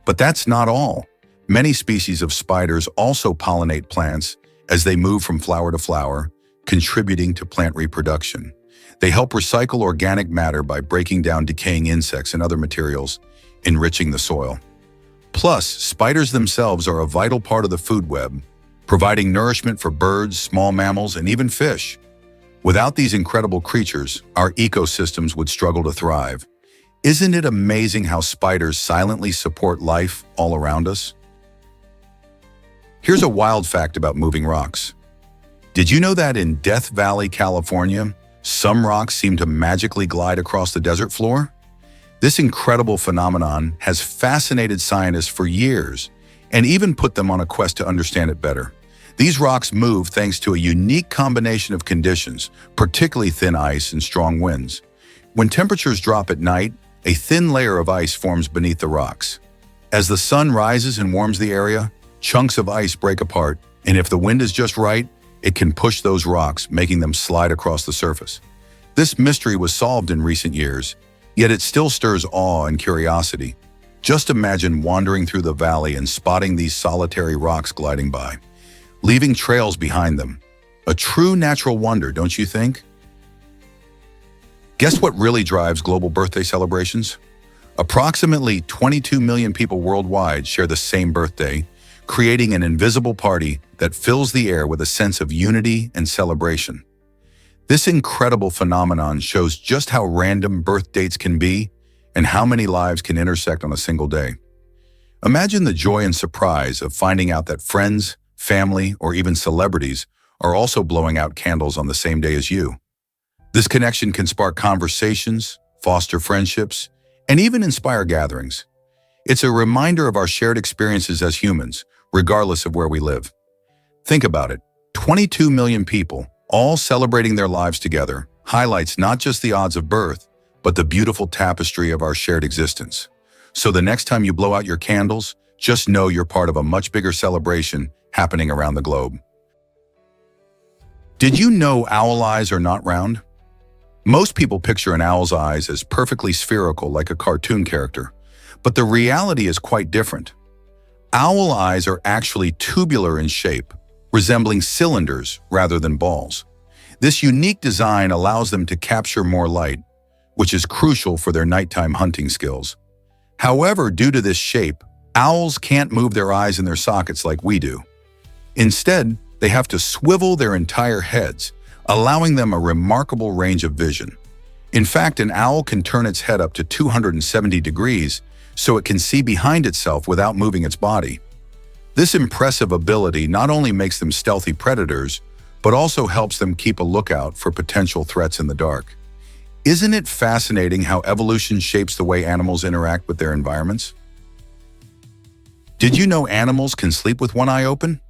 But that's not all. Many species of spiders also pollinate plants as they move from flower to flower, contributing to plant reproduction. They help recycle organic matter by breaking down decaying insects and other materials, enriching the soil. Plus, spiders themselves are a vital part of the food web, providing nourishment for birds, small mammals, and even fish. Without these incredible creatures, our ecosystems would struggle to thrive. Isn't it amazing how spiders silently support life all around us? Here's a wild fact about moving rocks. Did you know that in Death Valley, California, some rocks seem to magically glide across the desert floor? This incredible phenomenon has fascinated scientists for years and even put them on a quest to understand it better. These rocks move thanks to a unique combination of conditions, particularly thin ice and strong winds. When temperatures drop at night, a thin layer of ice forms beneath the rocks. As the sun rises and warms the area, chunks of ice break apart, and if the wind is just right, it can push those rocks, making them slide across the surface. This mystery was solved in recent years, yet it still stirs awe and curiosity. Just imagine wandering through the valley and spotting these solitary rocks gliding by, leaving trails behind them. A true natural wonder, don't you think? Guess what really drives global birthday celebrations? Approximately 22 million people worldwide share the same birthday, creating an invisible party that fills the air with a sense of unity and celebration. This incredible phenomenon shows just how random birth dates can be and how many lives can intersect on a single day. Imagine the joy and surprise of finding out that friends, family, or even celebrities are also blowing out candles on the same day as you. This connection can spark conversations, foster friendships, and even inspire gatherings. It's a reminder of our shared experiences as humans, regardless of where we live. Think about it, 22 million people, all celebrating their lives together, highlights not just the odds of birth, but the beautiful tapestry of our shared existence. So the next time you blow out your candles, just know you're part of a much bigger celebration happening around the globe. Did you know owl eyes are not round? Most people picture an owl's eyes as perfectly spherical like a cartoon character, but the reality is quite different. Owl eyes are actually tubular in shape, resembling cylinders rather than balls. This unique design allows them to capture more light, which is crucial for their nighttime hunting skills. However, due to this shape, owls can't move their eyes in their sockets like we do. Instead, they have to swivel their entire heads, allowing them a remarkable range of vision. In fact, an owl can turn its head up to 270 degrees so it can see behind itself without moving its body. This impressive ability not only makes them stealthy predators, but also helps them keep a lookout for potential threats in the dark. Isn't it fascinating how evolution shapes the way animals interact with their environments? Did you know animals can sleep with one eye open?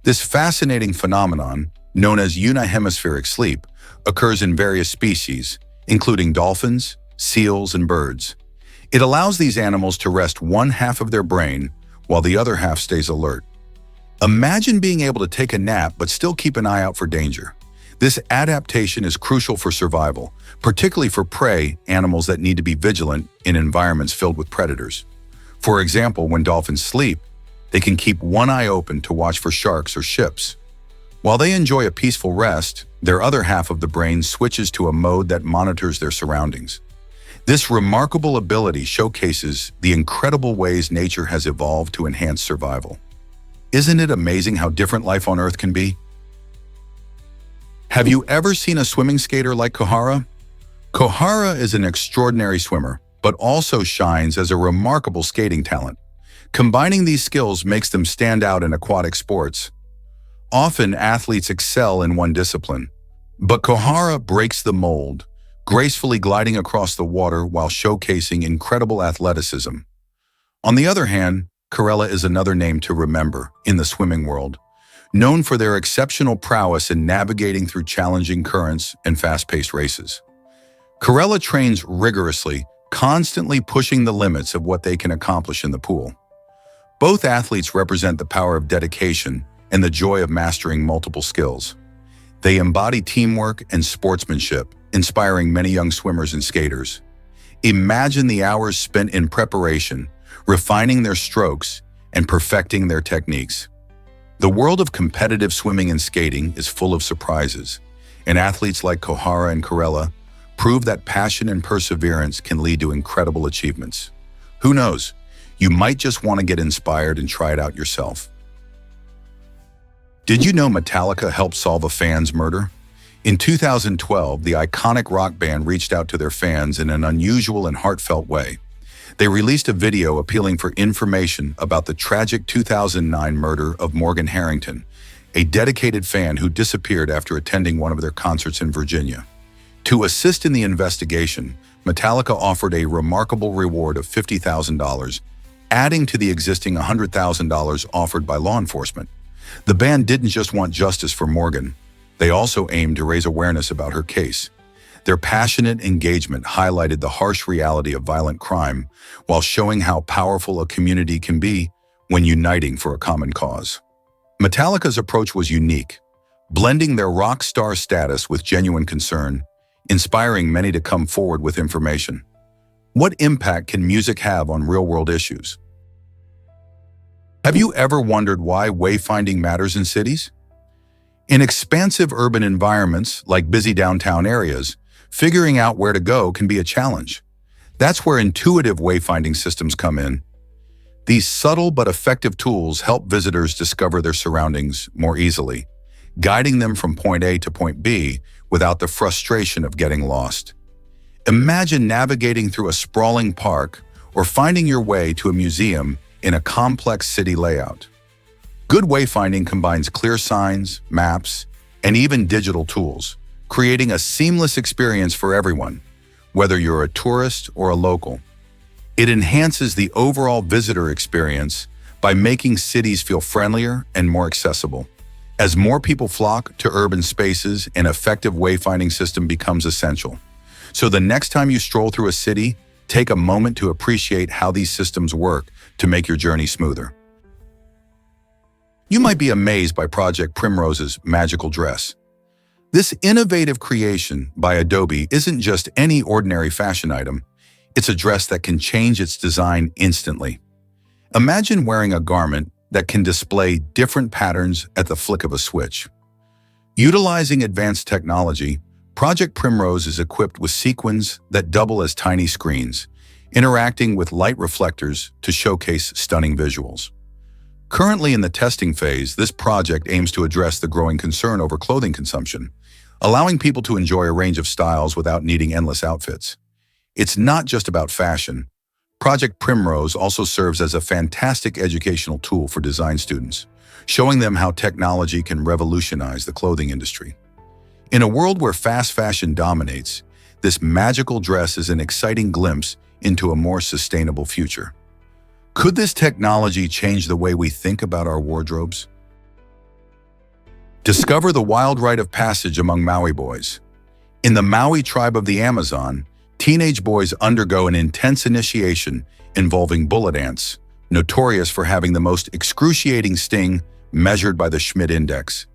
This fascinating phenomenon, known as unihemispheric sleep, occurs in various species, including dolphins, seals, and birds. It allows these animals to rest one half of their brain while the other half stays alert. Imagine being able to take a nap but still keep an eye out for danger. This adaptation is crucial for survival, particularly for prey animals that need to be vigilant in environments filled with predators. For example, when dolphins sleep, they can keep one eye open to watch for sharks or ships. While they enjoy a peaceful rest, their other half of the brain switches to a mode that monitors their surroundings. This remarkable ability showcases the incredible ways nature has evolved to enhance survival. Isn't it amazing how different life on Earth can be? Have you ever seen a swimming skater like Kohara? Kohara is an extraordinary swimmer, but also shines as a remarkable skating talent. Combining these skills makes them stand out in aquatic sports. Often, athletes excel in one discipline, But Kohara breaks the mold, gracefully gliding across the water while showcasing incredible athleticism. On the other hand, Corella is another name to remember in the swimming world, known for their exceptional prowess in navigating through challenging currents and fast-paced races. Corella trains rigorously, constantly pushing the limits of what they can accomplish in the pool. Both athletes represent the power of dedication and the joy of mastering multiple skills. They embody teamwork and sportsmanship, inspiring many young swimmers and skaters. Imagine the hours spent in preparation, refining their strokes, and perfecting their techniques. The world of competitive swimming and skating is full of surprises, and athletes like Kohara and Corella prove that passion and perseverance can lead to incredible achievements. Who knows? You might just want to get inspired and try it out yourself. Did you know Metallica helped solve a fan's murder? In 2012, the iconic rock band reached out to their fans in an unusual and heartfelt way. They released a video appealing for information about the tragic 2009 murder of Morgan Harrington, a dedicated fan who disappeared after attending one of their concerts in Virginia. To assist in the investigation, Metallica offered a remarkable reward of $50,000, adding to the existing $100,000 offered by law enforcement. The band didn't just want justice for Morgan, they also aimed to raise awareness about her case. Their passionate engagement highlighted the harsh reality of violent crime while showing how powerful a community can be when uniting for a common cause. Metallica's approach was unique, blending their rock star status with genuine concern, inspiring many to come forward with information. What impact can music have on real-world issues? Have you ever wondered why wayfinding matters in cities? In expansive urban environments like busy downtown areas, figuring out where to go can be a challenge. That's where intuitive wayfinding systems come in. These subtle but effective tools help visitors discover their surroundings more easily, guiding them from point A to point B without the frustration of getting lost. Imagine navigating through a sprawling park or finding your way to a museum in a complex city layout. Good wayfinding combines clear signs, maps, and even digital tools, creating a seamless experience for everyone, whether you're a tourist or a local. It enhances the overall visitor experience by making cities feel friendlier and more accessible. As more people flock to urban spaces, an effective wayfinding system becomes essential. So the next time you stroll through a city, take a moment to appreciate how these systems work to make your journey smoother. You might be amazed by Project Primrose's magical dress. This innovative creation by Adobe isn't just any ordinary fashion item. It's a dress that can change its design instantly. Imagine wearing a garment that can display different patterns at the flick of a switch. Utilizing advanced technology, Project Primrose is equipped with sequins that double as tiny screens, interacting with light reflectors to showcase stunning visuals. Currently in the testing phase, this project aims to address the growing concern over clothing consumption, allowing people to enjoy a range of styles without needing endless outfits. It's not just about fashion. Project Primrose also serves as a fantastic educational tool for design students, showing them how technology can revolutionize the clothing industry. In a world where fast fashion dominates, this magical dress is an exciting glimpse into a more sustainable future. Could this technology change the way we think about our wardrobes? Discover the wild rite of passage among Maui boys. In the Maui tribe of the Amazon, teenage boys undergo an intense initiation involving bullet ants, notorious for having the most excruciating sting measured by the Schmidt index.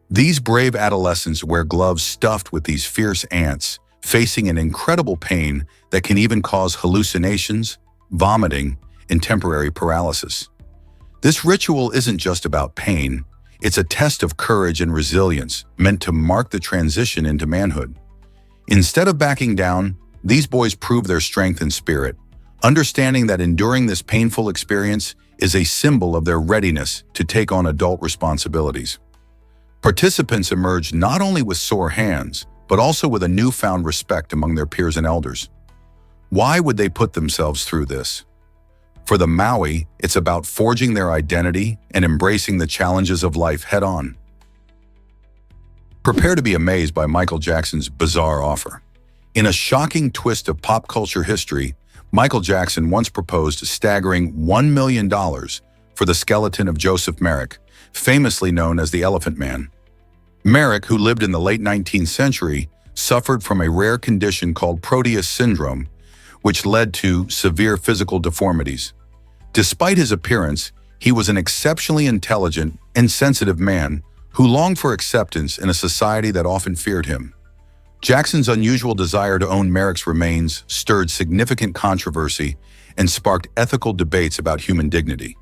These brave adolescents wear gloves stuffed with these fierce ants, facing an incredible pain that can even cause hallucinations, vomiting, and temporary paralysis. This ritual isn't just about pain, it's a test of courage and resilience meant to mark the transition into manhood. Instead of backing down, these boys prove their strength and spirit, understanding that enduring this painful experience is a symbol of their readiness to take on adult responsibilities. Participants emerge not only with sore hands, but also with a newfound respect among their peers and elders. Why would they put themselves through this? For the Maui, it's about forging their identity and embracing the challenges of life head-on. Prepare to be amazed by Michael Jackson's bizarre offer. In a shocking twist of pop culture history, Michael Jackson once proposed a staggering $1 million for the skeleton of Joseph Merrick, famously known as the Elephant Man. Merrick, who lived in the late 19th century, suffered from a rare condition called Proteus syndrome, which led to severe physical deformities. Despite his appearance, he was an exceptionally intelligent and sensitive man who longed for acceptance in a society that often feared him. Jackson's unusual desire to own Merrick's remains stirred significant controversy and sparked ethical debates about human dignity.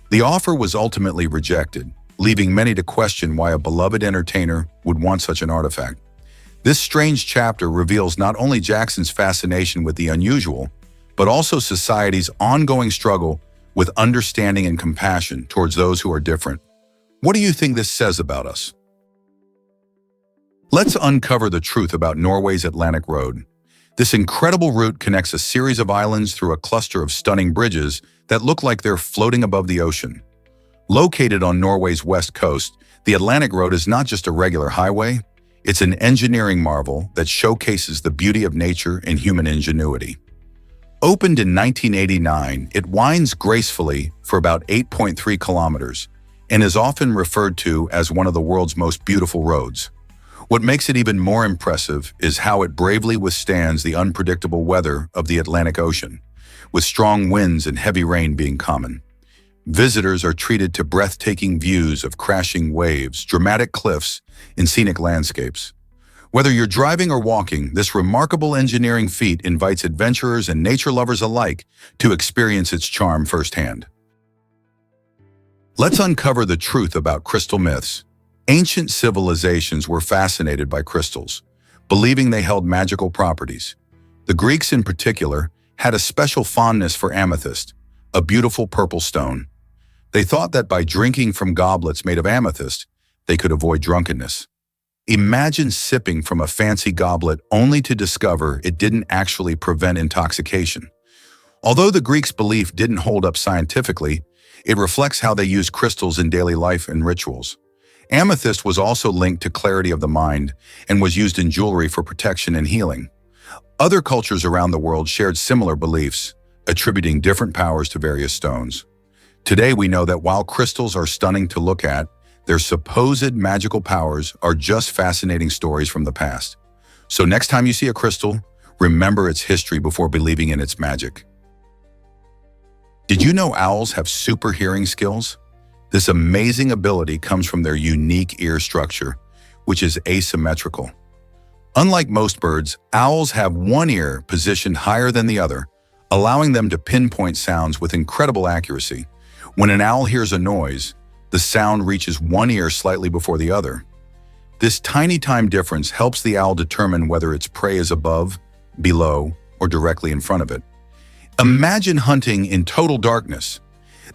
The offer was ultimately rejected, leaving many to question why a beloved entertainer would want such an artifact. This strange chapter reveals not only Jackson's fascination with the unusual, but also society's ongoing struggle with understanding and compassion towards those who are different. What do you think this says about us? Let's uncover the truth about Norway's Atlantic Road. This incredible route connects a series of islands through a cluster of stunning bridges that look like they're floating above the ocean. Located on Norway's west coast, the Atlantic Road is not just a regular highway, it's an engineering marvel that showcases the beauty of nature and human ingenuity. Opened in 1989, it winds gracefully for about 8.3 kilometers and is often referred to as one of the world's most beautiful roads. What makes it even more impressive is how it bravely withstands the unpredictable weather of the Atlantic Ocean, with strong winds and heavy rain being common. Visitors are treated to breathtaking views of crashing waves, dramatic cliffs, and scenic landscapes. Whether you're driving or walking, this remarkable engineering feat invites adventurers and nature lovers alike to experience its charm firsthand. Let's uncover the truth about crystal myths. Ancient civilizations were fascinated by crystals, believing they held magical properties. The Greeks in particular had a special fondness for amethyst, a beautiful purple stone. They thought that by drinking from goblets made of amethyst, they could avoid drunkenness. Imagine sipping from a fancy goblet only to discover it didn't actually prevent intoxication. Although the Greeks' belief didn't hold up scientifically, it reflects how they used crystals in daily life and rituals. Amethyst was also linked to clarity of the mind and was used in jewelry for protection and healing. Other cultures around the world shared similar beliefs, attributing different powers to various stones. Today we know that while crystals are stunning to look at, their supposed magical powers are just fascinating stories from the past. So next time you see a crystal, remember its history before believing in its magic. Did you know owls have super hearing skills? This amazing ability comes from their unique ear structure, which is asymmetrical. Unlike most birds, owls have one ear positioned higher than the other, allowing them to pinpoint sounds with incredible accuracy. When an owl hears a noise, the sound reaches one ear slightly before the other. This tiny time difference helps the owl determine whether its prey is above, below, or directly in front of it. Imagine hunting in total darkness.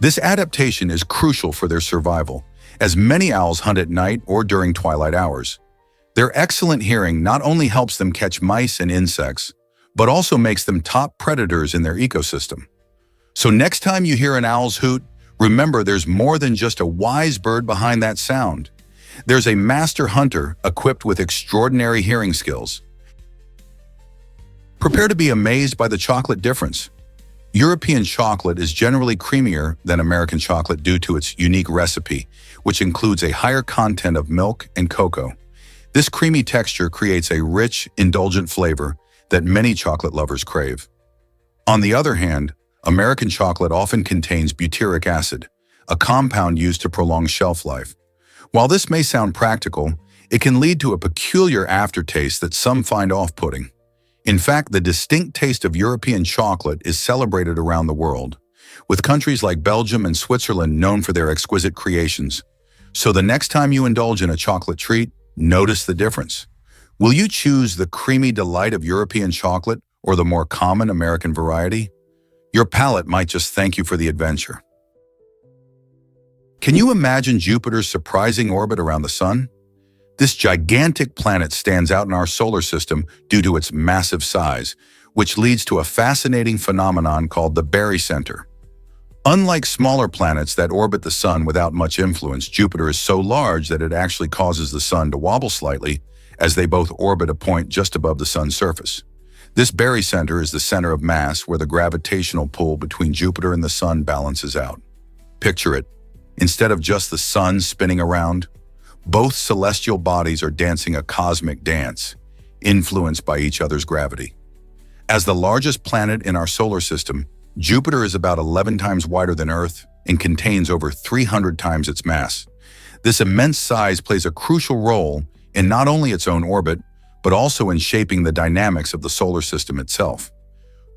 This adaptation is crucial for their survival, as many owls hunt at night or during twilight hours. Their excellent hearing not only helps them catch mice and insects, but also makes them top predators in their ecosystem. So next time you hear an owl's hoot, remember there's more than just a wise bird behind that sound. There's a master hunter equipped with extraordinary hearing skills. Prepare to be amazed by the chocolate difference. European chocolate is generally creamier than American chocolate due to its unique recipe, which includes a higher content of milk and cocoa. This creamy texture creates a rich, indulgent flavor that many chocolate lovers crave. On the other hand, American chocolate often contains butyric acid, a compound used to prolong shelf life. While this may sound practical, it can lead to a peculiar aftertaste that some find off-putting. In fact, the distinct taste of European chocolate is celebrated around the world, with countries like Belgium and Switzerland known for their exquisite creations. So the next time you indulge in a chocolate treat, notice the difference. Will you choose the creamy delight of European chocolate or the more common American variety? Your palate might just thank you for the adventure. Can you imagine Jupiter's surprising orbit around the Sun? This gigantic planet stands out in our solar system due to its massive size, which leads to a fascinating phenomenon called the barycenter. Unlike smaller planets that orbit the sun without much influence, Jupiter is so large that it actually causes the sun to wobble slightly as they both orbit a point just above the sun's surface. This barycenter is the center of mass where the gravitational pull between Jupiter and the sun balances out. Picture it. Instead of just the sun spinning around, both celestial bodies are dancing a cosmic dance, influenced by each other's gravity. As the largest planet in our solar system, Jupiter is about 11 times wider than Earth and contains over 300 times its mass. This immense size plays a crucial role in not only its own orbit, but also in shaping the dynamics of the solar system itself.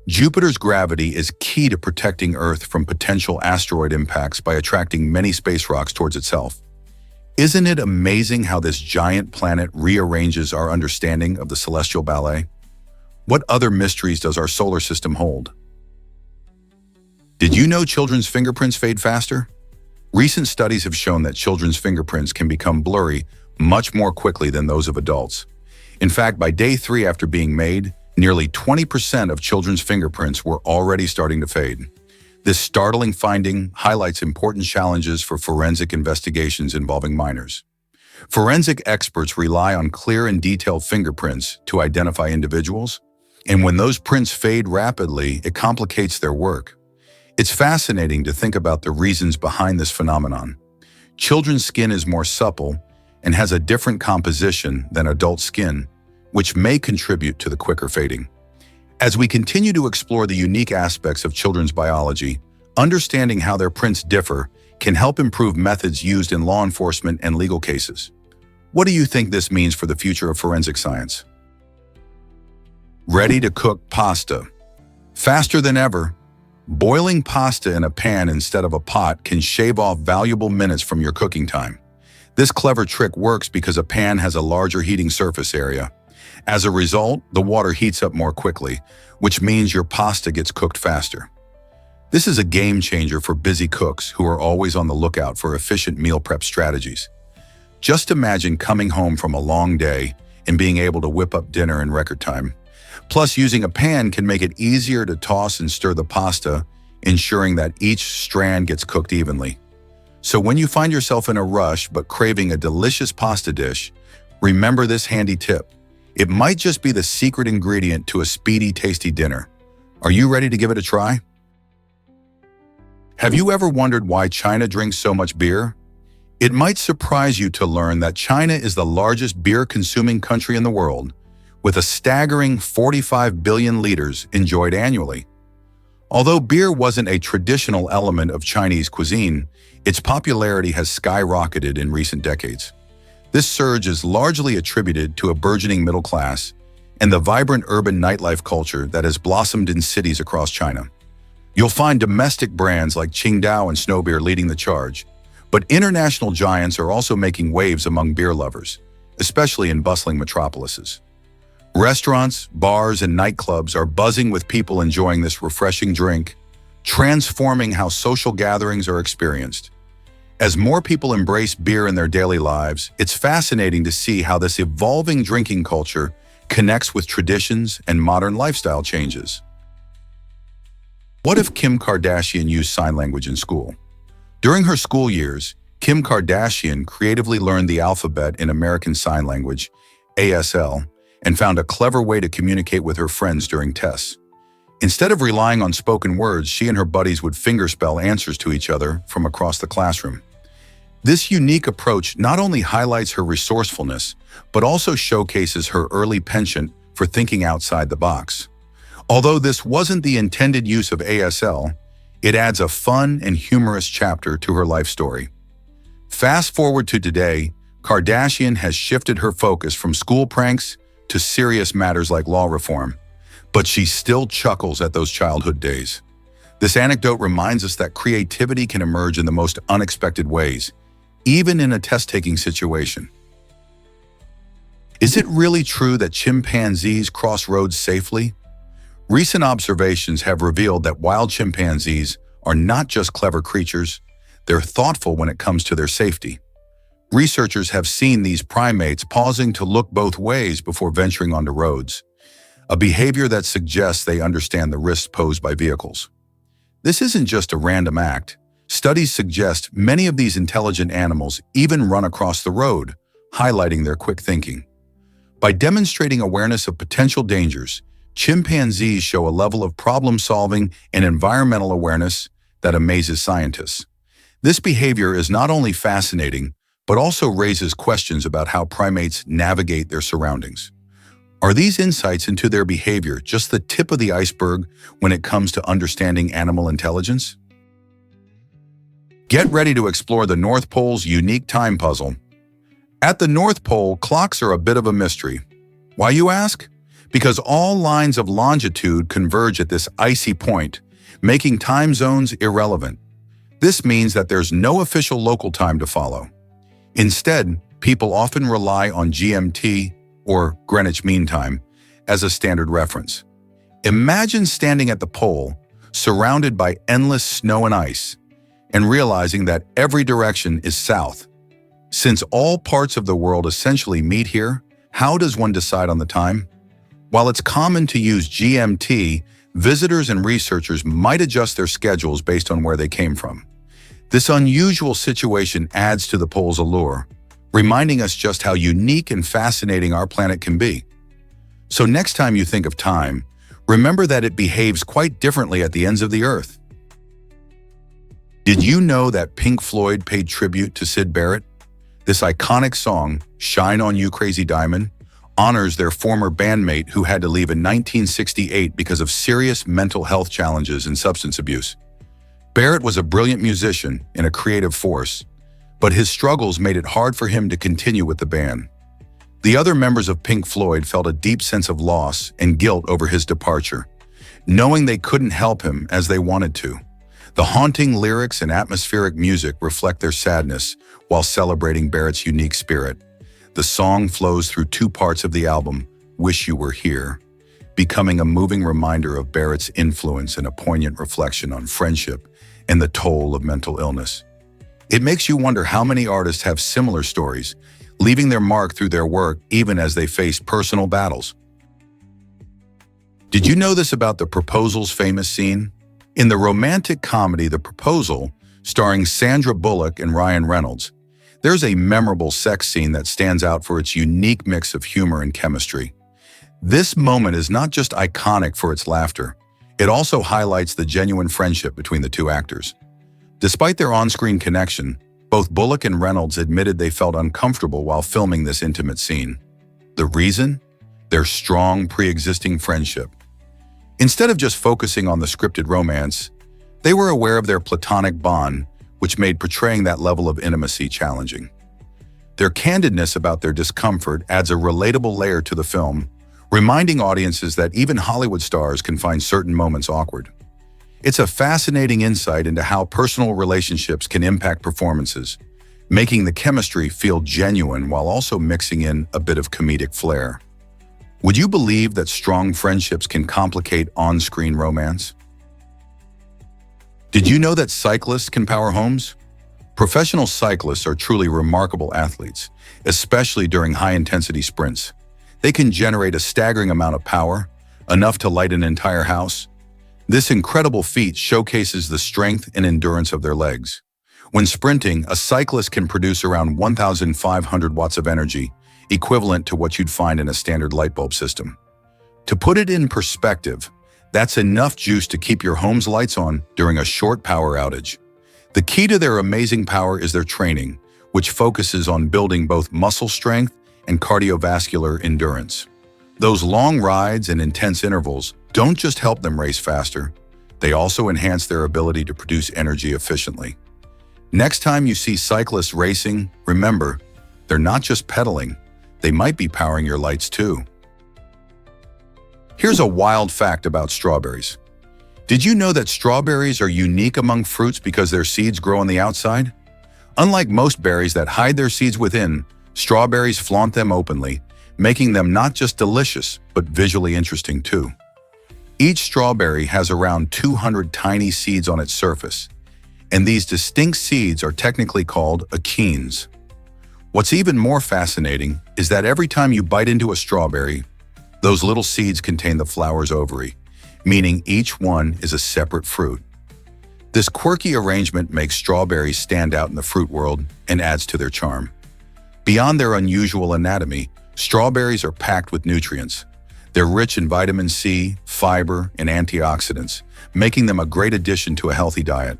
Jupiter's gravity is key to protecting Earth from potential asteroid impacts by attracting many space rocks towards itself. Isn't it amazing how this giant planet rearranges our understanding of the celestial ballet? What other mysteries does our solar system hold? Did you know children's fingerprints fade faster? Recent studies have shown that children's fingerprints can become blurry much more quickly than those of adults. In fact, by day 3 after being made, nearly 20% of children's fingerprints were already starting to fade. This startling finding highlights important challenges for forensic investigations involving minors. Forensic experts rely on clear and detailed fingerprints to identify individuals, and when those prints fade rapidly, it complicates their work. It's fascinating to think about the reasons behind this phenomenon. Children's skin is more supple and has a different composition than adult skin, which may contribute to the quicker fading. As we continue to explore the unique aspects of children's biology, understanding how their prints differ can help improve methods used in law enforcement and legal cases. What do you think this means for the future of forensic science? Ready to cook pasta. Faster than ever, boiling pasta in a pan instead of a pot can shave off valuable minutes from your cooking time. This clever trick works because a pan has a larger heating surface area. As a result, the water heats up more quickly, which means your pasta gets cooked faster. This is a game changer for busy cooks who are always on the lookout for efficient meal prep strategies. Just imagine coming home from a long day and being able to whip up dinner in record time. Plus, using a pan can make it easier to toss and stir the pasta, ensuring that each strand gets cooked evenly. So when you find yourself in a rush but craving a delicious pasta dish, remember this handy tip. It might just be the secret ingredient to a speedy, tasty dinner. Are you ready to give it a try? Have you ever wondered why China drinks so much beer? It might surprise you to learn that China is the largest beer-consuming country in the world, with a staggering 45 billion liters enjoyed annually. Although beer wasn't a traditional element of Chinese cuisine, its popularity has skyrocketed in recent decades. This surge is largely attributed to a burgeoning middle class and the vibrant urban nightlife culture that has blossomed in cities across China. You'll find domestic brands like Qingdao and Snow Beer leading the charge, but international giants are also making waves among beer lovers, especially in bustling metropolises. Restaurants, bars, and nightclubs are buzzing with people enjoying this refreshing drink, transforming how social gatherings are experienced. As more people embrace beer in their daily lives, it's fascinating to see how this evolving drinking culture connects with traditions and modern lifestyle changes. What if Kim Kardashian used sign language in school? During her school years, Kim Kardashian creatively learned the alphabet in American Sign Language, ASL, and found a clever way to communicate with her friends during tests. Instead of relying on spoken words, she and her buddies would fingerspell answers to each other from across the classroom. This unique approach not only highlights her resourcefulness, but also showcases her early penchant for thinking outside the box. Although this wasn't the intended use of ASL, it adds a fun and humorous chapter to her life story. Fast forward to today, Kardashian has shifted her focus from school pranks to serious matters like law reform, but she still chuckles at those childhood days. This anecdote reminds us that creativity can emerge in the most unexpected ways, even in a test-taking situation. Is it really true that chimpanzees cross roads safely? Recent observations have revealed that wild chimpanzees are not just clever creatures, they're thoughtful when it comes to their safety. Researchers have seen these primates pausing to look both ways before venturing onto roads, a behavior that suggests they understand the risks posed by vehicles. This isn't just a random act. Studies suggest many of these intelligent animals even run across the road, highlighting their quick thinking. By demonstrating awareness of potential dangers, chimpanzees show a level of problem-solving and environmental awareness that amazes scientists. This behavior is not only fascinating, but also raises questions about how primates navigate their surroundings. Are these insights into their behavior just the tip of the iceberg when it comes to understanding animal intelligence? Get ready to explore the North Pole's unique time puzzle. At the North Pole, clocks are a bit of a mystery. Why, you ask? Because all lines of longitude converge at this icy point, making time zones irrelevant. This means that there's no official local time to follow. Instead, people often rely on GMT, or Greenwich Mean Time, as a standard reference. Imagine standing at the pole, surrounded by endless snow and ice, and realizing that every direction is south. Since all parts of the world essentially meet here, how does one decide on the time? While it's common to use GMT, visitors and researchers might adjust their schedules based on where they came from. This unusual situation adds to the pole's allure, reminding us just how unique and fascinating our planet can be. So next time you think of time, remember that it behaves quite differently at the ends of the Earth. Did you know that Pink Floyd paid tribute to Syd Barrett? This iconic song, Shine On You Crazy Diamond, honors their former bandmate who had to leave in 1968 because of serious mental health challenges and substance abuse. Barrett was a brilliant musician and a creative force, but his struggles made it hard for him to continue with the band. The other members of Pink Floyd felt a deep sense of loss and guilt over his departure, knowing they couldn't help him as they wanted to. The haunting lyrics and atmospheric music reflect their sadness while celebrating Barrett's unique spirit. The song flows through two parts of the album, Wish You Were Here, becoming a moving reminder of Barrett's influence and a poignant reflection on friendship and the toll of mental illness. It makes you wonder how many artists have similar stories, leaving their mark through their work even as they face personal battles. Did you know this about The Proposal's famous scene? In the romantic comedy The Proposal, starring Sandra Bullock and Ryan Reynolds, there's a memorable sex scene that stands out for its unique mix of humor and chemistry. This moment is not just iconic for its laughter, it also highlights the genuine friendship between the two actors. Despite their on-screen connection, both Bullock and Reynolds admitted they felt uncomfortable while filming this intimate scene. The reason? Their strong, pre-existing friendship. Instead of just focusing on the scripted romance, they were aware of their platonic bond, which made portraying that level of intimacy challenging. Their candidness about their discomfort adds a relatable layer to the film, reminding audiences that even Hollywood stars can find certain moments awkward. It's a fascinating insight into how personal relationships can impact performances, making the chemistry feel genuine while also mixing in a bit of comedic flair. Would you believe that strong friendships can complicate on-screen romance? Did you know that cyclists can power homes? Professional cyclists are truly remarkable athletes, especially during high-intensity sprints. They can generate a staggering amount of power, enough to light an entire house. This incredible feat showcases the strength and endurance of their legs. When sprinting, a cyclist can produce around 1,500 watts of energy, equivalent to what you'd find in a standard light bulb system. To put it in perspective, that's enough juice to keep your home's lights on during a short power outage. The key to their amazing power is their training, which focuses on building both muscle strength and cardiovascular endurance. Those long rides and intense intervals don't just help them race faster, they also enhance their ability to produce energy efficiently. Next time you see cyclists racing, remember, they're not just pedaling, they might be powering your lights too. Here's a wild fact about strawberries. Did you know that strawberries are unique among fruits because their seeds grow on the outside? Unlike most berries that hide their seeds within, strawberries flaunt them openly, making them not just delicious, but visually interesting too. Each strawberry has around 200 tiny seeds on its surface, and these distinct seeds are technically called achenes. What's even more fascinating is that every time you bite into a strawberry, those little seeds contain the flower's ovary, meaning each one is a separate fruit. This quirky arrangement makes strawberries stand out in the fruit world and adds to their charm. Beyond their unusual anatomy, strawberries are packed with nutrients. They're rich in vitamin C, fiber, and antioxidants, making them a great addition to a healthy diet.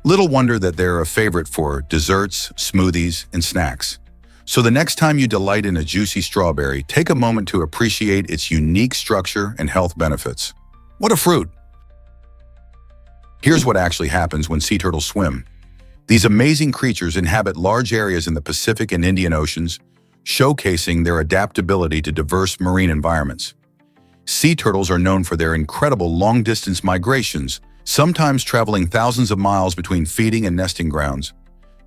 Little wonder that they're a favorite for desserts, smoothies, and snacks. So the next time you delight in a juicy strawberry, take a moment to appreciate its unique structure and health benefits. What a fruit! Here's what actually happens when sea turtles swim. These amazing creatures inhabit large areas in the Pacific and Indian Oceans, showcasing their adaptability to diverse marine environments. Sea turtles are known for their incredible long-distance migrations, sometimes traveling thousands of miles between feeding and nesting grounds.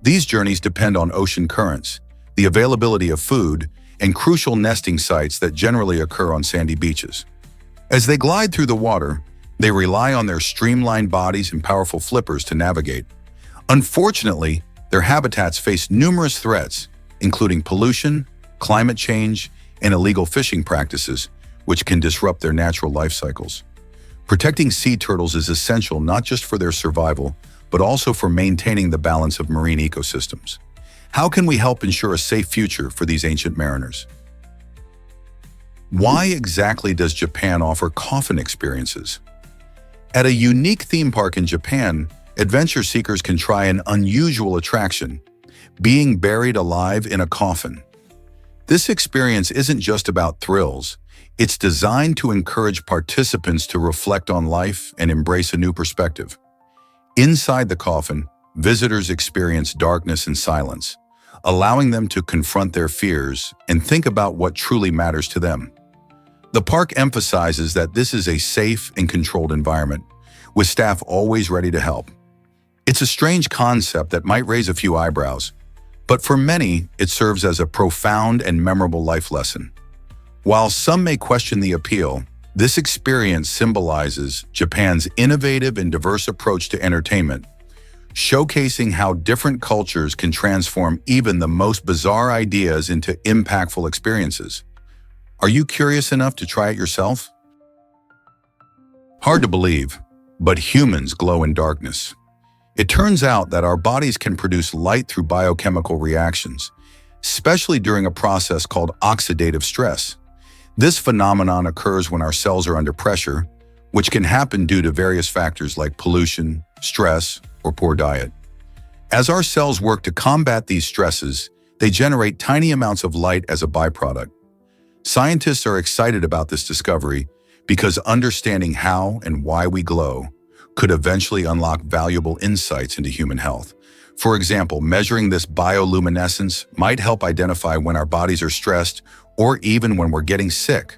These journeys depend on ocean currents, the availability of food, and crucial nesting sites that generally occur on sandy beaches. As they glide through the water, they rely on their streamlined bodies and powerful flippers to navigate. Unfortunately, their habitats face numerous threats, including pollution, climate change, and illegal fishing practices, which can disrupt their natural life cycles. Protecting sea turtles is essential not just for their survival, but also for maintaining the balance of marine ecosystems. How can we help ensure a safe future for these ancient mariners? Why exactly does Japan offer coffin experiences? At a unique theme park in Japan, adventure seekers can try an unusual attraction, being buried alive in a coffin. This experience isn't just about thrills. It's designed to encourage participants to reflect on life and embrace a new perspective. Inside the coffin, visitors experience darkness and silence, allowing them to confront their fears and think about what truly matters to them. The park emphasizes that this is a safe and controlled environment, with staff always ready to help. It's a strange concept that might raise a few eyebrows, but for many, it serves as a profound and memorable life lesson. While some may question the appeal, this experience symbolizes Japan's innovative and diverse approach to entertainment, showcasing how different cultures can transform even the most bizarre ideas into impactful experiences. Are you curious enough to try it yourself? Hard to believe, but humans glow in darkness. It turns out that our bodies can produce light through biochemical reactions, especially during a process called oxidative stress. This phenomenon occurs when our cells are under pressure, which can happen due to various factors like pollution, stress, or poor diet. As our cells work to combat these stresses, they generate tiny amounts of light as a byproduct. Scientists are excited about this discovery because understanding how and why we glow could eventually unlock valuable insights into human health. For example, measuring this bioluminescence might help identify when our bodies are stressed or even when we're getting sick.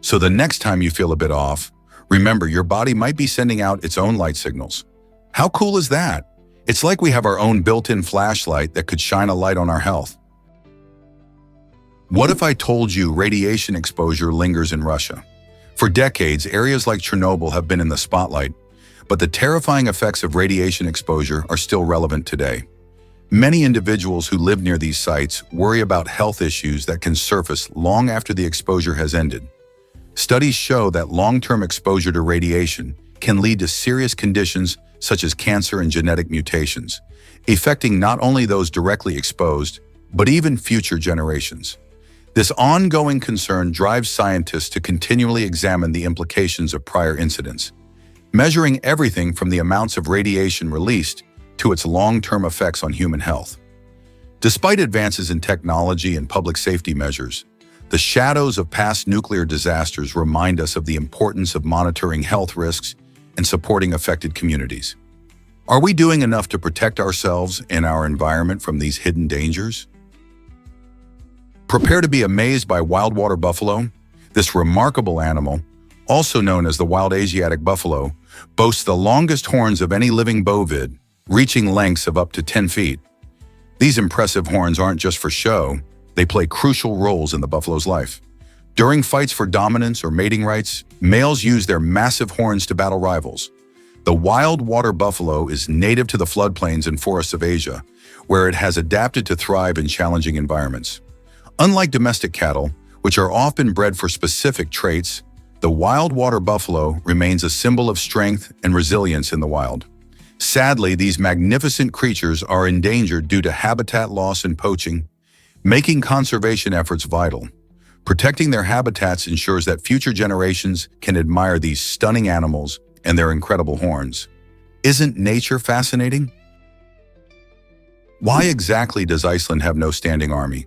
So the next time you feel a bit off, remember your body might be sending out its own light signals. How cool is that? It's like we have our own built-in flashlight that could shine a light on our health. What if I told you radiation exposure lingers in Russia? For decades, areas like Chernobyl have been in the spotlight, but the terrifying effects of radiation exposure are still relevant today. Many individuals who live near these sites worry about health issues that can surface long after the exposure has ended. Studies show that long-term exposure to radiation can lead to serious conditions such as cancer and genetic mutations, affecting not only those directly exposed, but even future generations. This ongoing concern drives scientists to continually examine the implications of prior incidents, measuring everything from the amounts of radiation released to its long-term effects on human health. Despite advances in technology and public safety measures, the shadows of past nuclear disasters remind us of the importance of monitoring health risks and supporting affected communities. Are we doing enough to protect ourselves and our environment from these hidden dangers? Prepare to be amazed by wild water buffalo. This remarkable animal, also known as the wild Asiatic buffalo, boasts the longest horns of any living bovid, reaching lengths of up to 10 feet. These impressive horns aren't just for show, they play crucial roles in the buffalo's life. During fights for dominance or mating rights, males use their massive horns to battle rivals. The wild water buffalo is native to the floodplains and forests of Asia, where it has adapted to thrive in challenging environments. Unlike domestic cattle, which are often bred for specific traits, the wild water buffalo remains a symbol of strength and resilience in the wild. Sadly, these magnificent creatures are endangered due to habitat loss and poaching, making conservation efforts vital. Protecting their habitats ensures that future generations can admire these stunning animals and their incredible horns. Isn't nature fascinating? Why exactly does Iceland have no standing army?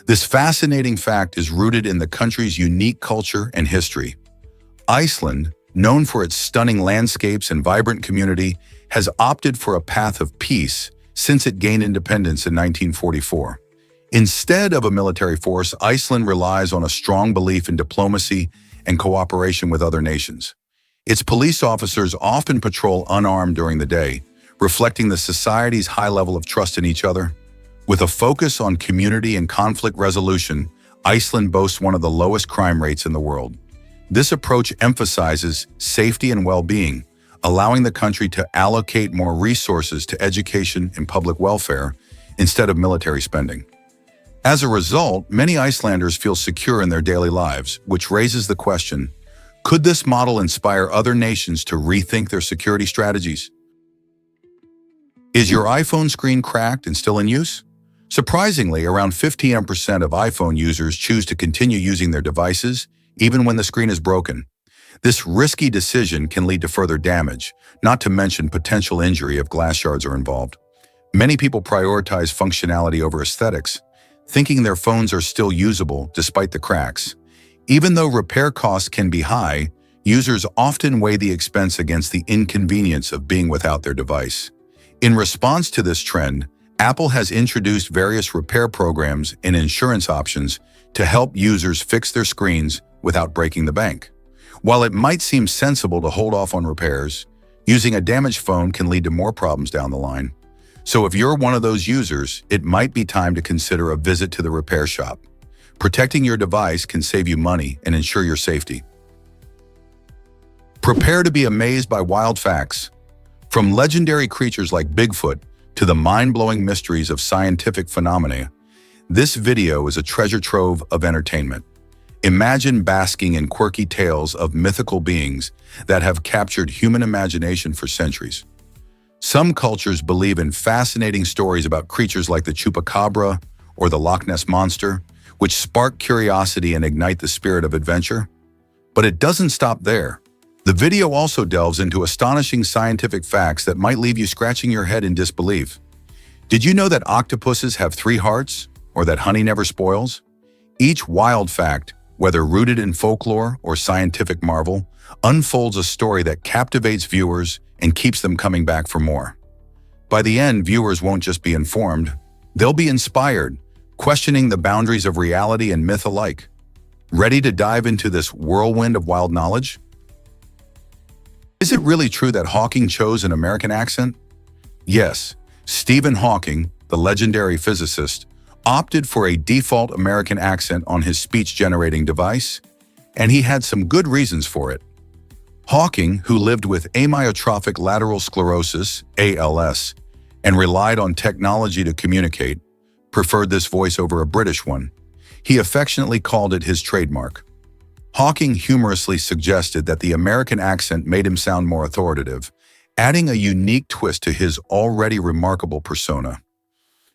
This fascinating fact is rooted in the country's unique culture and history. Iceland, known for its stunning landscapes and vibrant community, has opted for a path of peace since it gained independence in 1944. Instead of a military force, Iceland relies on a strong belief in diplomacy and cooperation with other nations. Its police officers often patrol unarmed during the day, reflecting the society's high level of trust in each other. With a focus on community and conflict resolution, Iceland boasts one of the lowest crime rates in the world. This approach emphasizes safety and well-being, allowing the country to allocate more resources to education and public welfare instead of military spending. As a result, many Icelanders feel secure in their daily lives, which raises the question, could this model inspire other nations to rethink their security strategies? Is your iPhone screen cracked and still in use? Surprisingly, around 15% of iPhone users choose to continue using their devices even when the screen is broken. This risky decision can lead to further damage, not to mention potential injury if glass shards are involved. Many people prioritize functionality over aesthetics, thinking their phones are still usable despite the cracks. Even though repair costs can be high, users often weigh the expense against the inconvenience of being without their device. In response to this trend, Apple has introduced various repair programs and insurance options to help users fix their screens without breaking the bank. While it might seem sensible to hold off on repairs, using a damaged phone can lead to more problems down the line. So if you're one of those users, it might be time to consider a visit to the repair shop. Protecting your device can save you money and ensure your safety. Prepare to be amazed by wild facts. From legendary creatures like Bigfoot to the mind-blowing mysteries of scientific phenomena, this video is a treasure trove of entertainment. Imagine basking in quirky tales of mythical beings that have captured human imagination for centuries. Some cultures believe in fascinating stories about creatures like the chupacabra or the Loch Ness Monster, which spark curiosity and ignite the spirit of adventure. But it doesn't stop there. The video also delves into astonishing scientific facts that might leave you scratching your head in disbelief. Did you know that octopuses have 3 hearts, or that honey never spoils? Each wild fact, whether rooted in folklore or scientific marvel, unfolds a story that captivates viewers and keeps them coming back for more. By the end, viewers won't just be informed, they'll be inspired, questioning the boundaries of reality and myth alike. Ready to dive into this whirlwind of wild knowledge? Is it really true that Hawking chose an American accent? Yes, Stephen Hawking, the legendary physicist, opted for a default American accent on his speech-generating device, and he had some good reasons for it. Hawking, who lived with amyotrophic lateral sclerosis, ALS, and relied on technology to communicate, preferred this voice over a British one. He affectionately called it his trademark. Hawking humorously suggested that the American accent made him sound more authoritative, adding a unique twist to his already remarkable persona.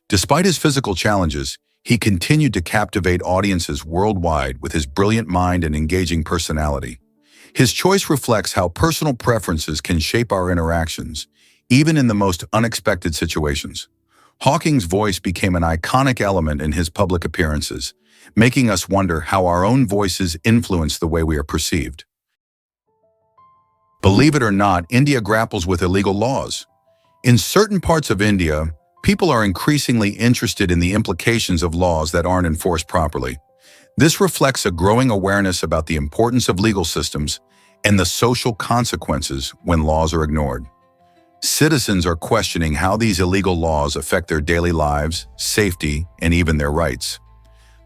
Despite his physical challenges, he continued to captivate audiences worldwide with his brilliant mind and engaging personality. His choice reflects how personal preferences can shape our interactions, even in the most unexpected situations. Hawking's voice became an iconic element in his public appearances, making us wonder how our own voices influence the way we are perceived. Believe it or not, India grapples with illegal laws. In certain parts of India, people are increasingly interested in the implications of laws that aren't enforced properly. This reflects a growing awareness about the importance of legal systems and the social consequences when laws are ignored. Citizens are questioning how these illegal laws affect their daily lives, safety, and even their rights.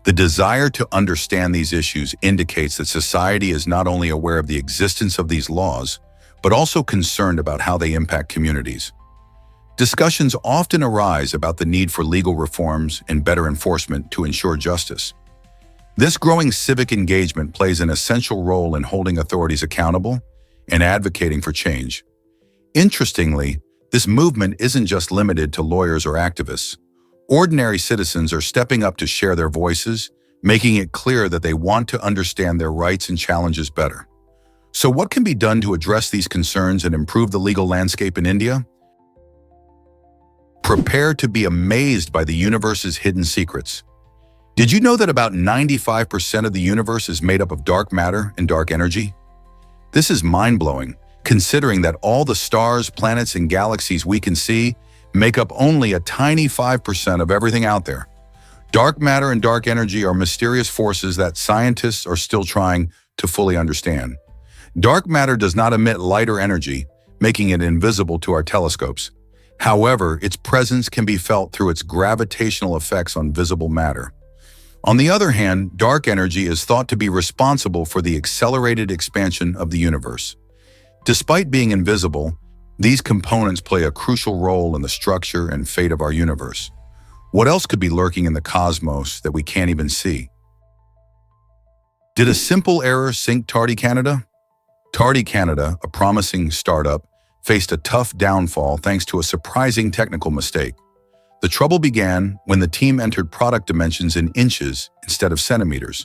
The desire to understand these issues indicates that society is not only aware of the existence of these laws, but also concerned about how they impact communities. Discussions often arise about the need for legal reforms and better enforcement to ensure justice. This growing civic engagement plays an essential role in holding authorities accountable and advocating for change. Interestingly, This movement isn't just limited to lawyers or activists. Ordinary citizens are stepping up to share their voices, making it clear that they want to understand their rights and challenges better. So what can be done to address these concerns and improve the legal landscape in India? Prepare to be amazed by the universe's hidden secrets. Did you know that about 95% of the universe is made up of dark matter and dark energy? This is mind-blowing, considering that all the stars, planets, and galaxies we can see make up only a tiny 5% of everything out there. Dark matter and dark energy are mysterious forces that scientists are still trying to fully understand. Dark matter does not emit light or energy, making it invisible to our telescopes. However, its presence can be felt through its gravitational effects on visible matter. On the other hand, dark energy is thought to be responsible for the accelerated expansion of the universe. Despite being invisible, these components play a crucial role in the structure and fate of our universe. What else could be lurking in the cosmos that we can't even see? Did a simple error sink Tardy Canada? Tardy Canada, a promising startup, faced a tough downfall thanks to a surprising technical mistake. The trouble began when the team entered product dimensions in inches instead of centimeters.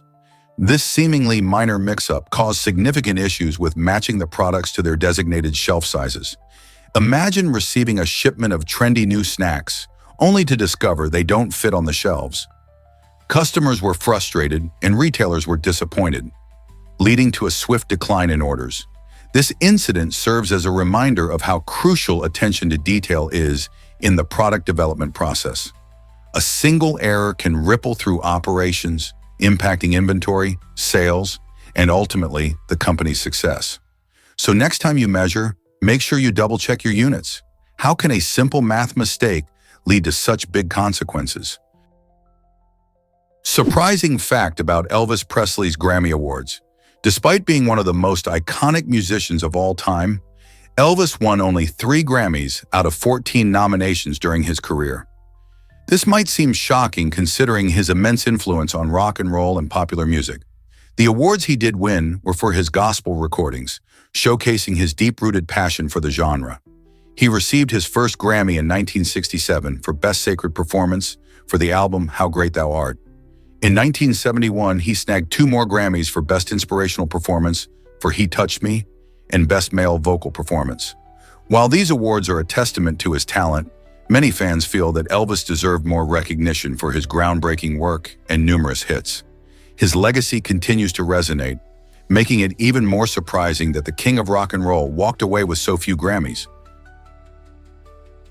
This seemingly minor mix-up caused significant issues with matching the products to their designated shelf sizes. Imagine receiving a shipment of trendy new snacks, only to discover they don't fit on the shelves. Customers were frustrated and retailers were disappointed, leading to a swift decline in orders. This incident serves as a reminder of how crucial attention to detail is in the product development process. A single error can ripple through operations, impacting inventory, sales, and ultimately the company's success. So next time you measure, make sure you double-check your units. How can a simple math mistake lead to such big consequences? Surprising fact about Elvis Presley's Grammy Awards. Despite being one of the most iconic musicians of all time, Elvis won only 3 Grammys out of 14 nominations during his career. This might seem shocking considering his immense influence on rock and roll and popular music. The awards he did win were for his gospel recordings, showcasing his deep-rooted passion for the genre. He received his first Grammy in 1967 for Best Sacred Performance for the album How Great Thou Art. In 1971, he snagged 2 more Grammys for Best Inspirational Performance for He Touched Me and Best Male Vocal Performance. While these awards are a testament to his talent, many fans feel that Elvis deserved more recognition for his groundbreaking work and numerous hits. His legacy continues to resonate, making it even more surprising that the king of rock and roll walked away with so few Grammys.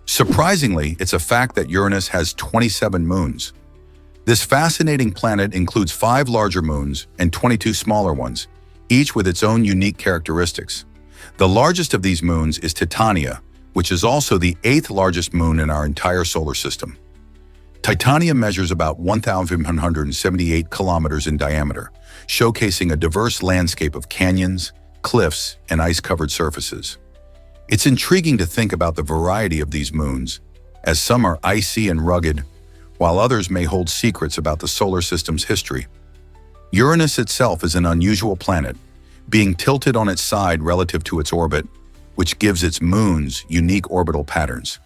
Surprisingly, it's a fact that Uranus has 27 moons. This fascinating planet includes 5 larger moons and 22 smaller ones, each with its own unique characteristics. The largest of these moons is Titania, which is also the 8th largest moon in our entire solar system. Titania measures about 1,178 kilometers in diameter, showcasing a diverse landscape of canyons, cliffs, and ice-covered surfaces. It's intriguing to think about the variety of these moons, as some are icy and rugged, while others may hold secrets about the solar system's history. Uranus itself is an unusual planet, being tilted on its side relative to its orbit, which gives its moons unique orbital patterns.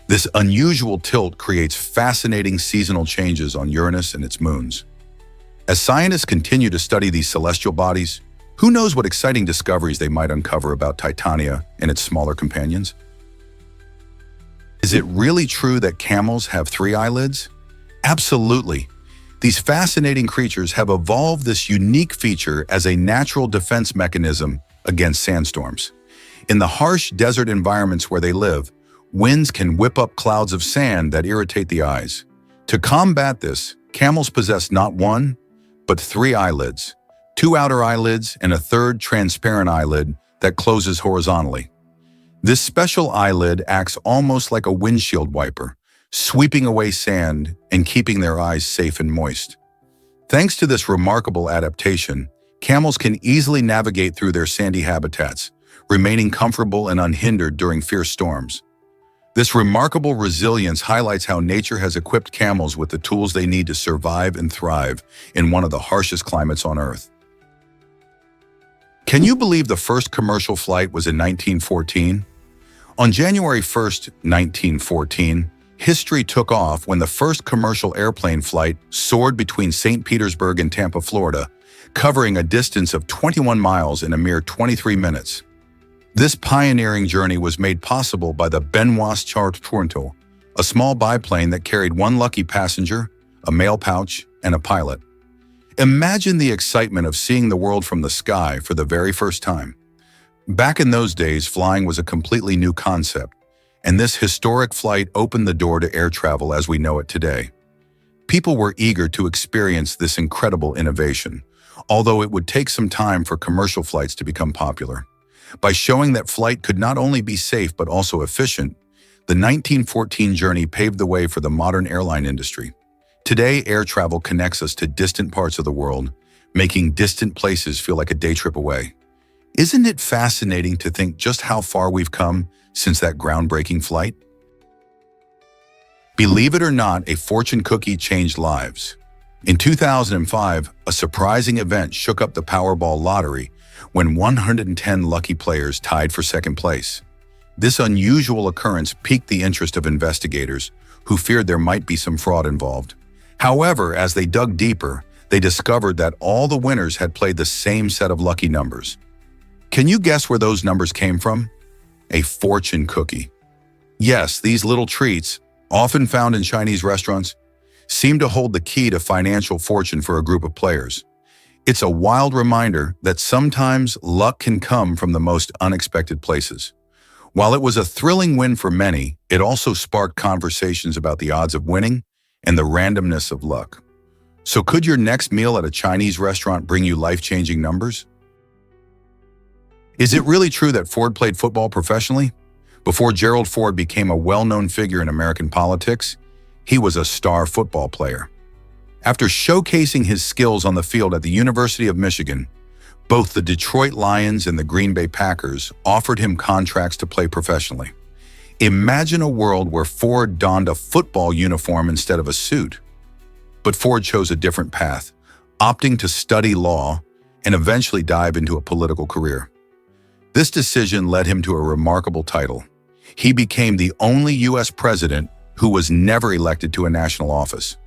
This unusual tilt creates fascinating seasonal changes on Uranus and its moons. As scientists continue to study these celestial bodies, who knows what exciting discoveries they might uncover about Titania and its smaller companions? Is it really true that camels have 3 eyelids? Absolutely. These fascinating creatures have evolved this unique feature as a natural defense mechanism against sandstorms. In the harsh desert environments where they live, winds can whip up clouds of sand that irritate the eyes. To combat this, camels possess not 1, but 3 eyelids, 2 outer eyelids and a 3rd transparent eyelid that closes horizontally. This special eyelid acts almost like a windshield wiper, sweeping away sand and keeping their eyes safe and moist. Thanks to this remarkable adaptation, camels can easily navigate through their sandy habitats, remaining comfortable and unhindered during fierce storms. This remarkable resilience highlights how nature has equipped camels with the tools they need to survive and thrive in one of the harshest climates on Earth. Can you believe the first commercial flight was in 1914? On January 1st, 1914, history took off when the first commercial airplane flight soared between St. Petersburg and Tampa, Florida, covering a distance of 21 miles in a mere 23 minutes. This pioneering journey was made possible by the Benoist Chartreux, a small biplane that carried one lucky passenger, a mail pouch, and a pilot. Imagine the excitement of seeing the world from the sky for the very first time. Back in those days, flying was a completely new concept, and this historic flight opened the door to air travel as we know it today. People were eager to experience this incredible innovation, although it would take some time for commercial flights to become popular. By showing that flight could not only be safe but also efficient, the 1914 journey paved the way for the modern airline industry. Today, air travel connects us to distant parts of the world, making distant places feel like a day trip away. Isn't it fascinating to think just how far we've come since that groundbreaking flight? Believe it or not, a fortune cookie changed lives. In 2005, a surprising event shook up the Powerball lottery when 110 lucky players tied for second place. This unusual occurrence piqued the interest of investigators, who feared there might be some fraud involved. However, as they dug deeper, they discovered that all the winners had played the same set of lucky numbers. Can you guess where those numbers came from? A fortune cookie. Yes, these little treats, often found in Chinese restaurants, seem to hold the key to financial fortune for a group of players. It's a wild reminder that sometimes luck can come from the most unexpected places. While it was a thrilling win for many, it also sparked conversations about the odds of winning and the randomness of luck. So could your next meal at a Chinese restaurant bring you life-changing numbers? Is it really true that Ford played football professionally? Before Gerald Ford became a well-known figure in American politics, he was a star football player. After showcasing his skills on the field at the University of Michigan, both the Detroit Lions and the Green Bay Packers offered him contracts to play professionally. Imagine a world where Ford donned a football uniform instead of a suit. But Ford chose a different path, opting to study law and eventually dive into a political career. This decision led him to a remarkable title. He became the only U.S. president who was never elected to a national office.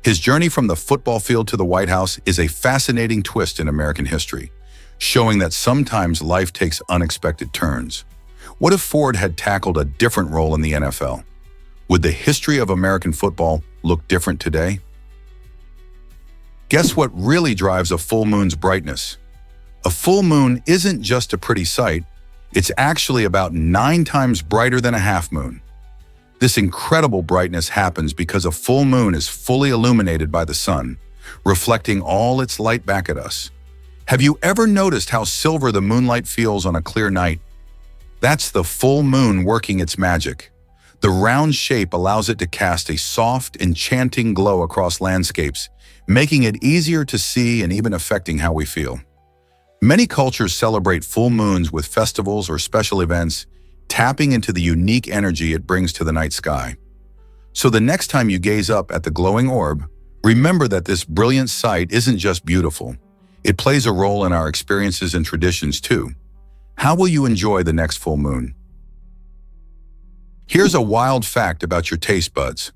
His journey from the football field to the White House is a fascinating twist in American history, showing that sometimes life takes unexpected turns. What if Ford had tackled a different role in the NFL? Would the history of American football look different today? Guess what really drives a full moon's brightness? A full moon isn't just a pretty sight, it's actually about 9 times brighter than a half moon. This incredible brightness happens because a full moon is fully illuminated by the sun, reflecting all its light back at us. Have you ever noticed how silver the moonlight feels on a clear night? That's the full moon working its magic. The round shape allows it to cast a soft, enchanting glow across landscapes, making it easier to see and even affecting how we feel. Many cultures celebrate full moons with festivals or special events, tapping into the unique energy it brings to the night sky. So the next time you gaze up at the glowing orb, remember that this brilliant sight isn't just beautiful. It plays a role in our experiences and traditions too. How will you enjoy the next full moon? Here's a wild fact about your taste buds.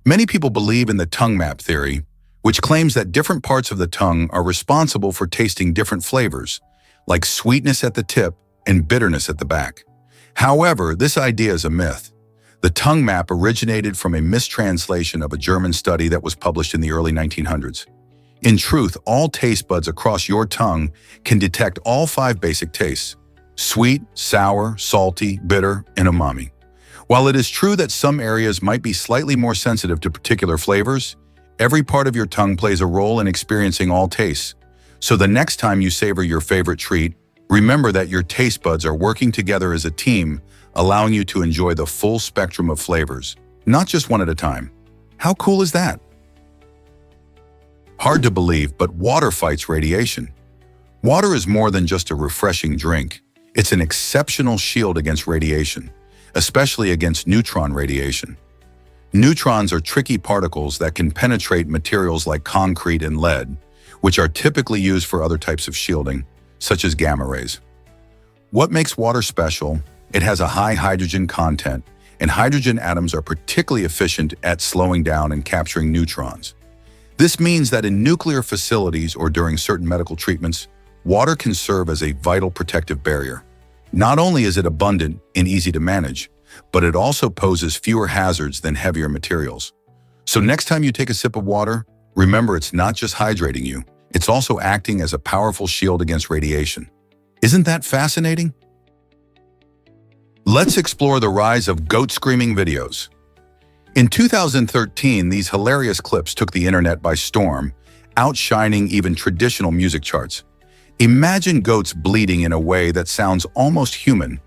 Many people believe in the tongue map theory, which claims that different parts of the tongue are responsible for tasting different flavors, like sweetness at the tip and bitterness at the back. However, this idea is a myth. The tongue map originated from a mistranslation of a German study that was published in the early 1900s. In truth, all taste buds across your tongue can detect all 5 basic tastes: sweet, sour, salty, bitter, and umami. While it is true that some areas might be slightly more sensitive to particular flavors, every part of your tongue plays a role in experiencing all tastes. So the next time you savor your favorite treat, remember that your taste buds are working together as a team, allowing you to enjoy the full spectrum of flavors, not just one at a time. How cool is that? Hard to believe, but water fights radiation. Water is more than just a refreshing drink. It's an exceptional shield against radiation, especially against neutron radiation. Neutrons are tricky particles that can penetrate materials like concrete and lead, which are typically used for other types of shielding, such as gamma rays. What makes water special? It has a high hydrogen content, and hydrogen atoms are particularly efficient at slowing down and capturing neutrons. This means that in nuclear facilities or during certain medical treatments, water can serve as a vital protective barrier. Not only is it abundant and easy to manage, but it also poses fewer hazards than heavier materials. So next time you take a sip of water, remember it's not just hydrating you, it's also acting as a powerful shield against radiation. Isn't that fascinating? Let's explore the rise of goat screaming videos. In 2013, these hilarious clips took the internet by storm, outshining even traditional music charts. Imagine goats bleating in a way that sounds almost human.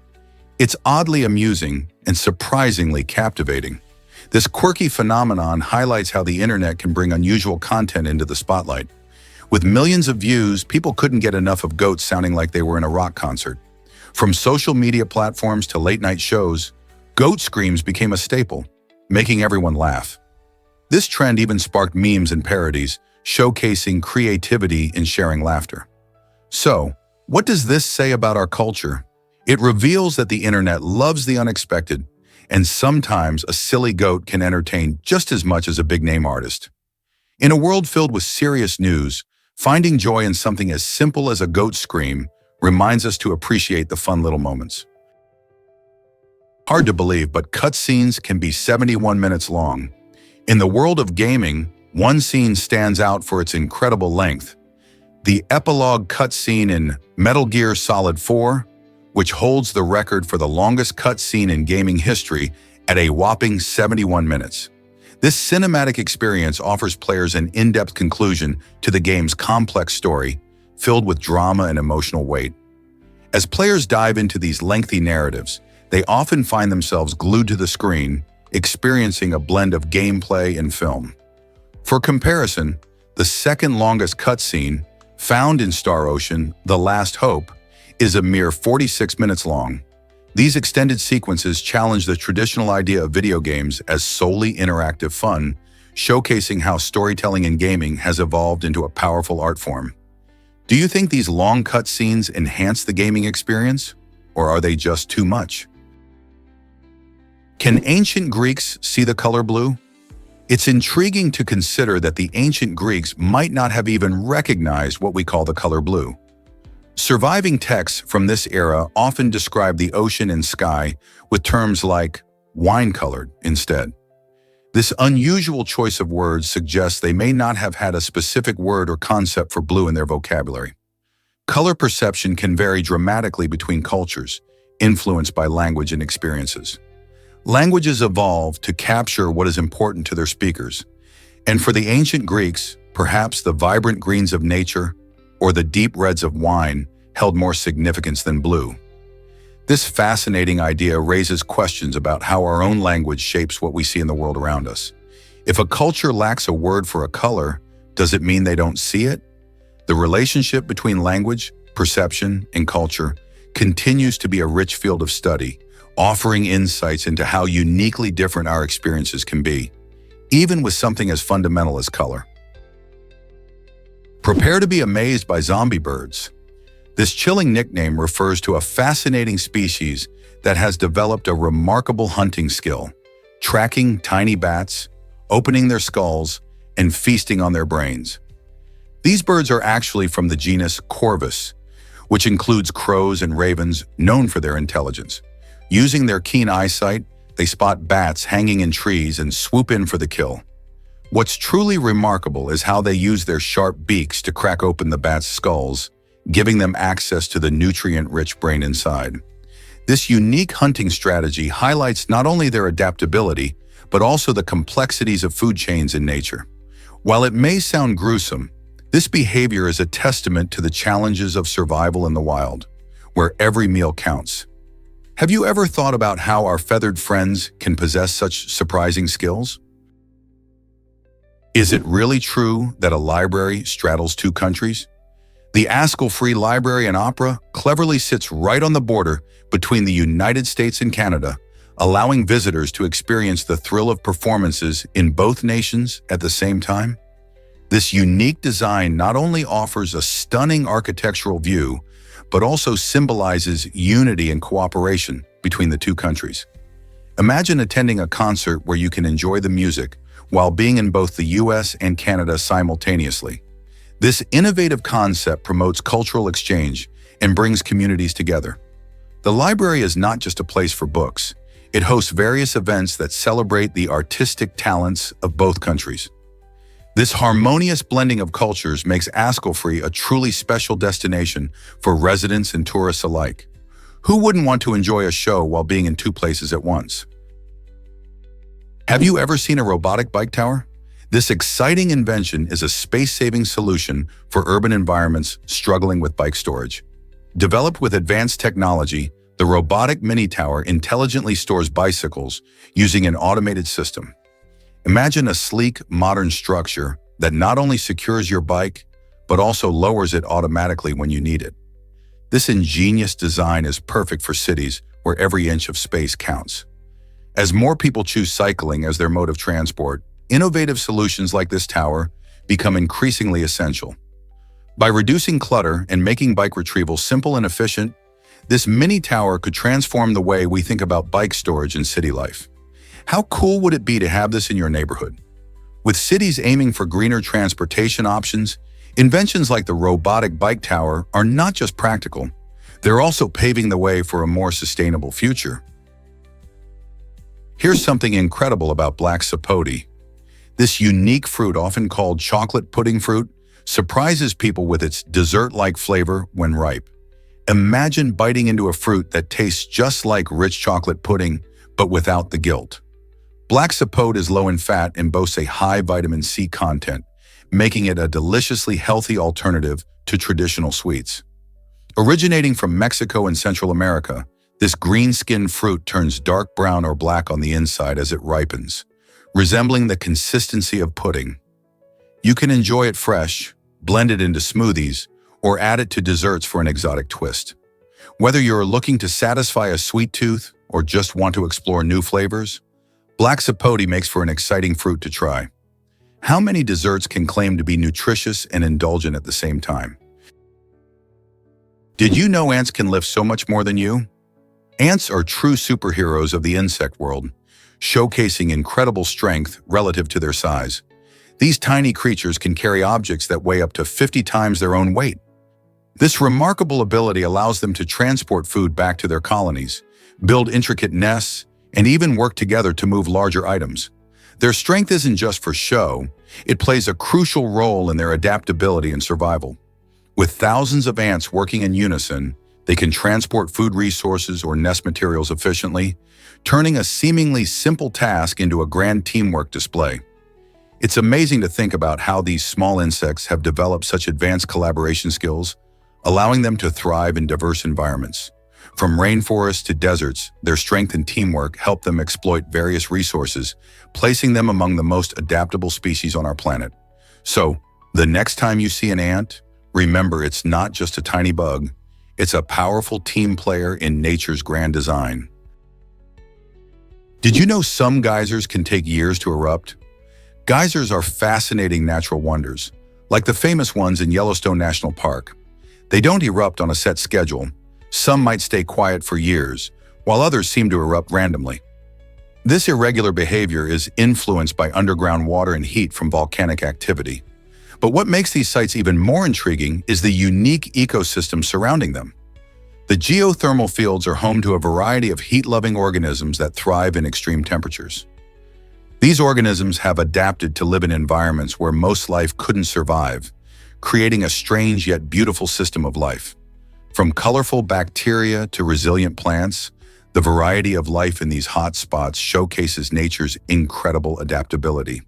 It's oddly amusing and surprisingly captivating. This quirky phenomenon highlights how the internet can bring unusual content into the spotlight. With millions of views, people couldn't get enough of goats sounding like they were in a rock concert. From social media platforms to late-night shows, goat screams became a staple, making everyone laugh. This trend even sparked memes and parodies, showcasing creativity in sharing laughter. So, what does this say about our culture? It reveals that the internet loves the unexpected, and sometimes a silly goat can entertain just as much as a big-name artist. In a world filled with serious news, finding joy in something as simple as a goat scream reminds us to appreciate the fun little moments. Hard to believe, but cutscenes can be 71 minutes long. In the world of gaming, one scene stands out for its incredible length. The epilogue cutscene in Metal Gear Solid 4, which holds the record for the longest cutscene in gaming history at a whopping 71 minutes. This cinematic experience offers players an in-depth conclusion to the game's complex story, filled with drama and emotional weight. As players dive into these lengthy narratives, they often find themselves glued to the screen, experiencing a blend of gameplay and film. For comparison, the second longest cutscene, found in Star Ocean: The Last Hope, is a mere 46 minutes long. These extended sequences challenge the traditional idea of video games as solely interactive fun, showcasing how storytelling in gaming has evolved into a powerful art form. Do you think these long cutscenes enhance the gaming experience, or are they just too much? Can ancient Greeks see the color blue? It's intriguing to consider that the ancient Greeks might not have even recognized what we call the color blue. Surviving texts from this era often describe the ocean and sky with terms like wine-colored instead. This unusual choice of words suggests they may not have had a specific word or concept for blue in their vocabulary. Color perception can vary dramatically between cultures, influenced by language and experiences. Languages evolve to capture what is important to their speakers, and for the ancient Greeks, perhaps the vibrant greens of nature or the deep reds of wine held more significance than blue. This fascinating idea raises questions about how our own language shapes what we see in the world around us. If a culture lacks a word for a color, does it mean they don't see it? The relationship between language, perception, and culture continues to be a rich field of study, offering insights into how uniquely different our experiences can be, even with something as fundamental as color. Prepare to be amazed by zombie birds. This chilling nickname refers to a fascinating species that has developed a remarkable hunting skill, tracking tiny bats, opening their skulls, and feasting on their brains. These birds are actually from the genus Corvus, which includes crows and ravens known for their intelligence. Using their keen eyesight, they spot bats hanging in trees and swoop in for the kill. What's truly remarkable is how they use their sharp beaks to crack open the bats' skulls, giving them access to the nutrient-rich brain inside. This unique hunting strategy highlights not only their adaptability, but also the complexities of food chains in nature. While it may sound gruesome, this behavior is a testament to the challenges of survival in the wild, where every meal counts. Have you ever thought about how our feathered friends can possess such surprising skills? Is it really true that a library straddles two countries? The Askell Free Library and Opera cleverly sits right on the border between the United States and Canada, allowing visitors to experience the thrill of performances in both nations at the same time. This unique design not only offers a stunning architectural view, but also symbolizes unity and cooperation, between the two countries. Imagine attending a concert where you can enjoy the music while being in both the US and Canada simultaneously. This innovative concept promotes cultural exchange and brings communities together. The library is not just a place for books. It hosts various events that celebrate the artistic talents of both countries. This harmonious blending of cultures makes Askelfree a truly special destination for residents and tourists alike. Who wouldn't want to enjoy a show while being in two places at once? Have you ever seen a robotic bike tower? This exciting invention is a space-saving solution for urban environments struggling with bike storage. Developed with advanced technology, the robotic mini tower intelligently stores bicycles using an automated system. Imagine a sleek, modern structure that not only secures your bike, but also lowers it automatically when you need it. This ingenious design is perfect for cities where every inch of space counts. As more people choose cycling as their mode of transport, innovative solutions like this tower become increasingly essential. By reducing clutter and making bike retrieval simple and efficient, this mini tower could transform the way we think about bike storage in city life. How cool would it be to have this in your neighborhood? With cities aiming for greener transportation options, inventions like the robotic bike tower are not just practical, they're also paving the way for a more sustainable future. Here's something incredible about black sapote. This unique fruit, often called chocolate pudding fruit, surprises people with its dessert-like flavor when ripe. Imagine biting into a fruit that tastes just like rich chocolate pudding, but without the guilt. Black sapote is low in fat and boasts a high vitamin C content, making it a deliciously healthy alternative to traditional sweets. Originating from Mexico and Central America, this green-skinned fruit turns dark brown or black on the inside as it ripens, resembling the consistency of pudding. You can enjoy it fresh, blend it into smoothies, or add it to desserts for an exotic twist. Whether you're looking to satisfy a sweet tooth or just want to explore new flavors, black sapote makes for an exciting fruit to try. How many desserts can claim to be nutritious and indulgent at the same time? Did you know ants can lift so much more than you? Ants are true superheroes of the insect world, showcasing incredible strength relative to their size. These tiny creatures can carry objects that weigh up to 50 times their own weight. This remarkable ability allows them to transport food back to their colonies, build intricate nests, and even work together to move larger items. Their strength isn't just for show, it plays a crucial role in their adaptability and survival. With thousands of ants working in unison, they can transport food resources or nest materials efficiently, turning a seemingly simple task into a grand teamwork display. It's amazing to think about how these small insects have developed such advanced collaboration skills, allowing them to thrive in diverse environments. From rainforests to deserts, their strength and teamwork help them exploit various resources, placing them among the most adaptable species on our planet. So, the next time you see an ant, remember it's not just a tiny bug, it's a powerful team player in nature's grand design. Did you know some geysers can take years to erupt? Geysers are fascinating natural wonders, like the famous ones in Yellowstone National Park. They don't erupt on a set schedule. Some might stay quiet for years, while others seem to erupt randomly. This irregular behavior is influenced by underground water and heat from volcanic activity. But what makes these sites even more intriguing is the unique ecosystem surrounding them. The geothermal fields are home to a variety of heat-loving organisms that thrive in extreme temperatures. These organisms have adapted to live in environments where most life couldn't survive, creating a strange yet beautiful system of life. From colorful bacteria to resilient plants, the variety of life in these hot spots showcases nature's incredible adaptability.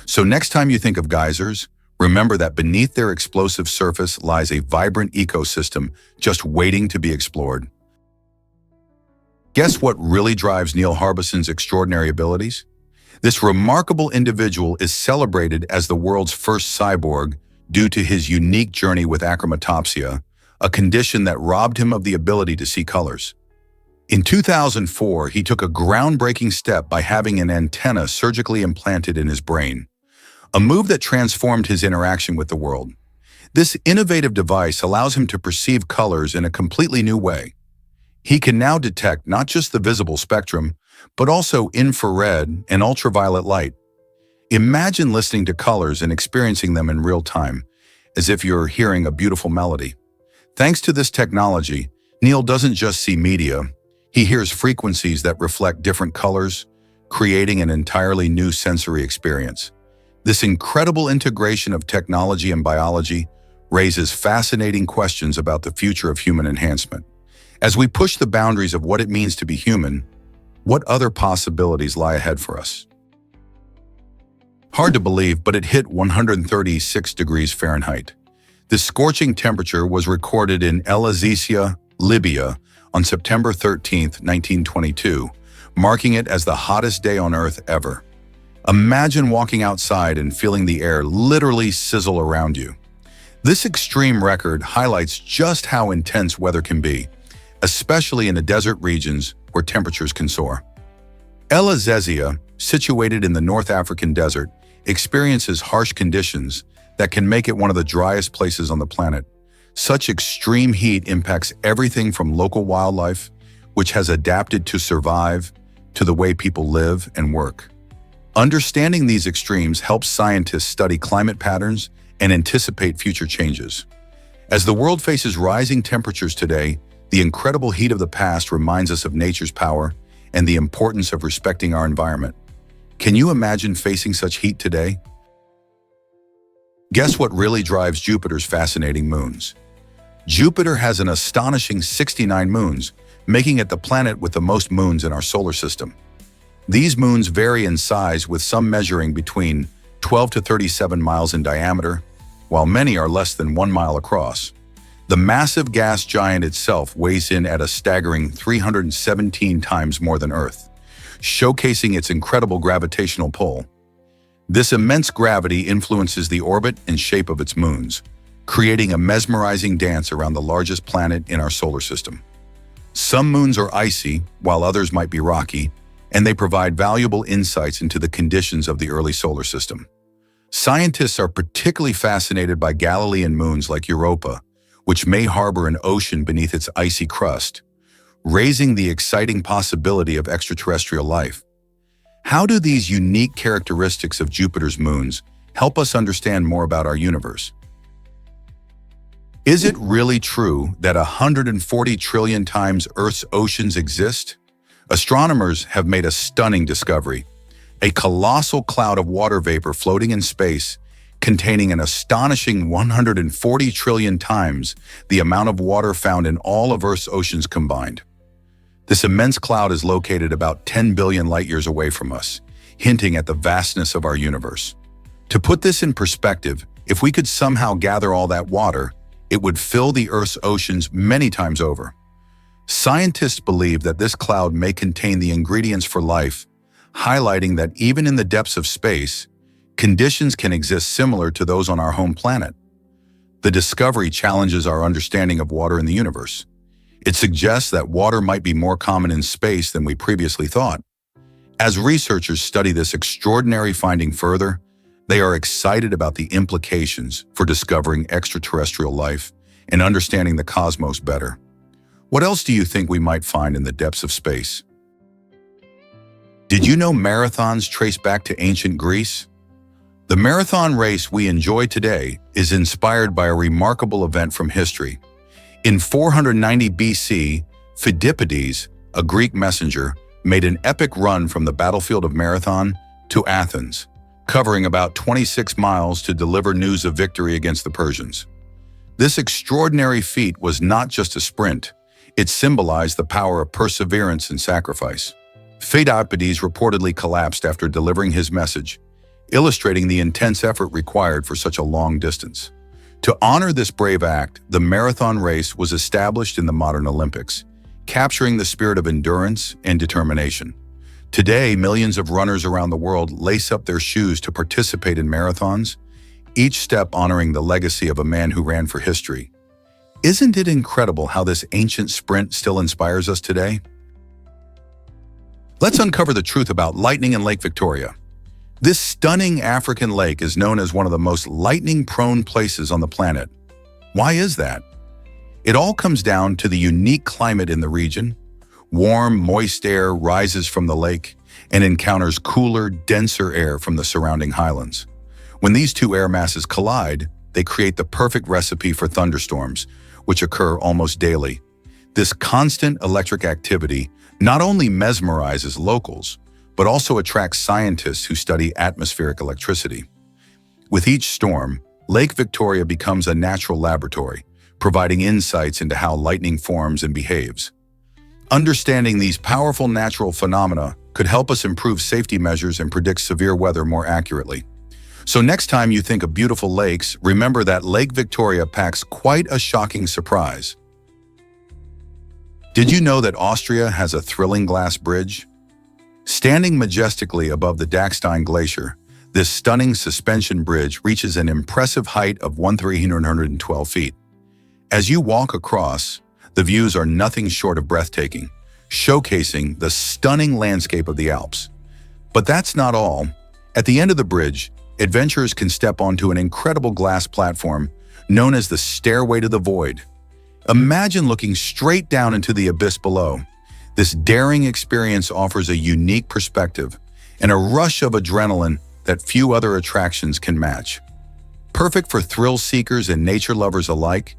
So next time you think of geysers, remember that beneath their explosive surface lies a vibrant ecosystem just waiting to be explored. Guess what really drives Neil Harbison's extraordinary abilities? This remarkable individual is celebrated as the world's first cyborg due to his unique journey with achromatopsia, a condition that robbed him of the ability to see colors. In 2004, he took a groundbreaking step by having an antenna surgically implanted in his brain, a move that transformed his interaction with the world. This innovative device allows him to perceive colors in a completely new way. He can now detect not just the visible spectrum, but also infrared and ultraviolet light. Imagine listening to colors and experiencing them in real time, as if you're hearing a beautiful melody. Thanks to this technology, Neil doesn't just see media, he hears frequencies that reflect different colors, creating an entirely new sensory experience. This incredible integration of technology and biology raises fascinating questions about the future of human enhancement. As we push the boundaries of what it means to be human, what other possibilities lie ahead for us? Hard to believe, but it hit 136 degrees Fahrenheit. This scorching temperature was recorded in El Azizia, Libya, on September 13, 1922, marking it as the hottest day on Earth ever. Imagine walking outside and feeling the air literally sizzle around you. This extreme record highlights just how intense weather can be, especially in the desert regions where temperatures can soar. El Azizia, situated in the North African desert, experiences harsh conditions that can make it one of the driest places on the planet. Such extreme heat impacts everything from local wildlife, which has adapted to survive, to the way people live and work. Understanding these extremes helps scientists study climate patterns and anticipate future changes. As the world faces rising temperatures today, the incredible heat of the past reminds us of nature's power and the importance of respecting our environment. Can you imagine facing such heat today? Guess what really drives Jupiter's fascinating moons? Jupiter has an astonishing 69 moons, making it the planet with the most moons in our solar system. These moons vary in size, with some measuring between 12 to 37 miles in diameter, while many are less than 1 mile across. The massive gas giant itself weighs in at a staggering 317 times more than Earth, showcasing its incredible gravitational pull. This immense gravity influences the orbit and shape of its moons, creating a mesmerizing dance around the largest planet in our solar system. Some moons are icy, while others might be rocky, and they provide valuable insights into the conditions of the early solar system. Scientists are particularly fascinated by Galilean moons like Europa, which may harbor an ocean beneath its icy crust, raising the exciting possibility of extraterrestrial life. How do these unique characteristics of Jupiter's moons help us understand more about our universe? Is it really true that 140 trillion times Earth's oceans exist? Astronomers have made a stunning discovery: a colossal cloud of water vapor floating in space, containing an astonishing 140 trillion times the amount of water found in all of Earth's oceans combined. This immense cloud is located about 10 billion light-years away from us, hinting at the vastness of our universe. To put this in perspective, if we could somehow gather all that water, it would fill the Earth's oceans many times over. Scientists believe that this cloud may contain the ingredients for life, highlighting that even in the depths of space, conditions can exist similar to those on our home planet. The discovery challenges our understanding of water in the universe. It suggests that water might be more common in space than we previously thought. As researchers study this extraordinary finding further, they are excited about the implications for discovering extraterrestrial life and understanding the cosmos better. What else do you think we might find in the depths of space? Did you know marathons trace back to ancient Greece? The marathon race we enjoy today is inspired by a remarkable event from history. In 490 BC, Phidippides, a Greek messenger, made an epic run from the battlefield of Marathon to Athens, covering about 26 miles to deliver news of victory against the Persians. This extraordinary feat was not just a sprint, it symbolized the power of perseverance and sacrifice. Phidippides reportedly collapsed after delivering his message, illustrating the intense effort required for such a long distance. To honor this brave act, the marathon race was established in the modern Olympics, capturing the spirit of endurance and determination. Today, millions of runners around the world lace up their shoes to participate in marathons, each step honoring the legacy of a man who ran for history. Isn't it incredible how this ancient sprint still inspires us today? Let's uncover the truth about lightning in Lake Victoria. This stunning African lake is known as one of the most lightning-prone places on the planet. Why is that? It all comes down to the unique climate in the region. Warm, moist air rises from the lake and encounters cooler, denser air from the surrounding highlands. When these two air masses collide, they create the perfect recipe for thunderstorms, which occur almost daily. This constant electric activity not only mesmerizes locals, but also attracts scientists who study atmospheric electricity. With each storm, Lake Victoria becomes a natural laboratory, providing insights into how lightning forms and behaves. Understanding these powerful natural phenomena could help us improve safety measures and predict severe weather more accurately. So next time you think of beautiful lakes, remember that Lake Victoria packs quite a shocking surprise. Did you know that Austria has a thrilling glass bridge? Standing majestically above the Dachstein Glacier, this stunning suspension bridge reaches an impressive height of 1,312 feet. As you walk across, the views are nothing short of breathtaking, showcasing the stunning landscape of the Alps. But that's not all. At the end of the bridge, adventurers can step onto an incredible glass platform known as the Stairway to the Void. Imagine looking straight down into the abyss below. This daring experience offers a unique perspective and a rush of adrenaline that few other attractions can match. Perfect for thrill seekers and nature lovers alike,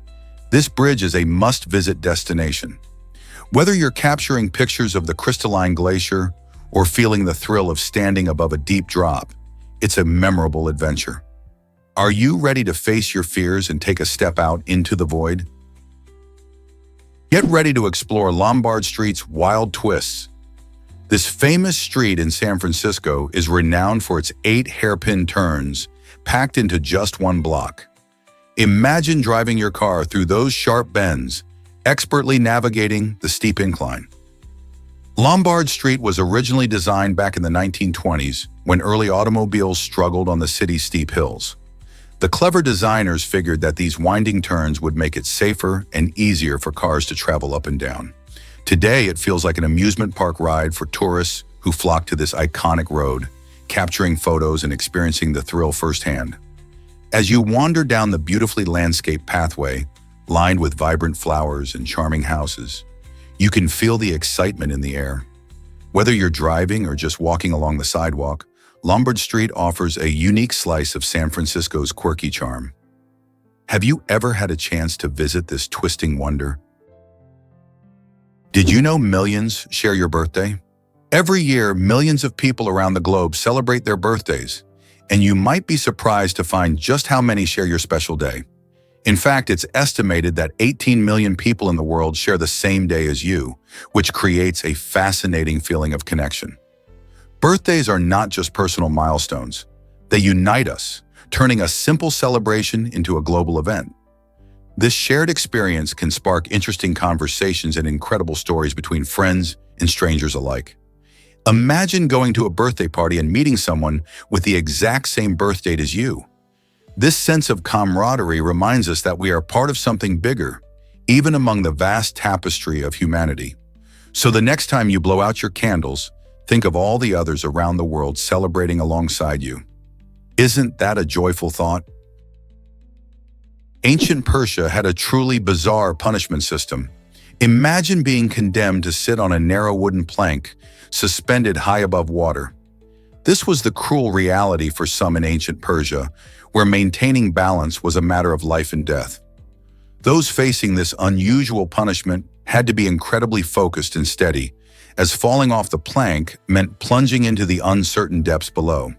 this bridge is a must-visit destination. Whether you're capturing pictures of the crystalline glacier or feeling the thrill of standing above a deep drop, it's a memorable adventure. Are you ready to face your fears and take a step out into the void? Get ready to explore Lombard Street's wild twists. This famous street in San Francisco is renowned for its 8 hairpin turns, packed into just one block. Imagine driving your car through those sharp bends, expertly navigating the steep incline. Lombard Street was originally designed back in the 1920s when early automobiles struggled on the city's steep hills. The clever designers figured that these winding turns would make it safer and easier for cars to travel up and down. Today, it feels like an amusement park ride for tourists who flock to this iconic road, capturing photos and experiencing the thrill firsthand. As you wander down the beautifully landscaped pathway, lined with vibrant flowers and charming houses, you can feel the excitement in the air. Whether you're driving or just walking along the sidewalk, Lombard Street offers a unique slice of San Francisco's quirky charm. Have you ever had a chance to visit this twisting wonder? Did you know millions share your birthday? Every year, millions of people around the globe celebrate their birthdays, and you might be surprised to find just how many share your special day. In fact, it's estimated that 18 million people in the world share the same day as you, which creates a fascinating feeling of connection. Birthdays are not just personal milestones. They unite us, turning a simple celebration into a global event. This shared experience can spark interesting conversations and incredible stories between friends and strangers alike. Imagine going to a birthday party and meeting someone with the exact same birth date as you. This sense of camaraderie reminds us that we are part of something bigger, even among the vast tapestry of humanity. So the next time you blow out your candles, think of all the others around the world celebrating alongside you. Isn't that a joyful thought? Ancient Persia had a truly bizarre punishment system. Imagine being condemned to sit on a narrow wooden plank, suspended high above water. This was the cruel reality for some in ancient Persia, where maintaining balance was a matter of life and death. Those facing this unusual punishment had to be incredibly focused and steady, as falling off the plank meant plunging into the uncertain depths below.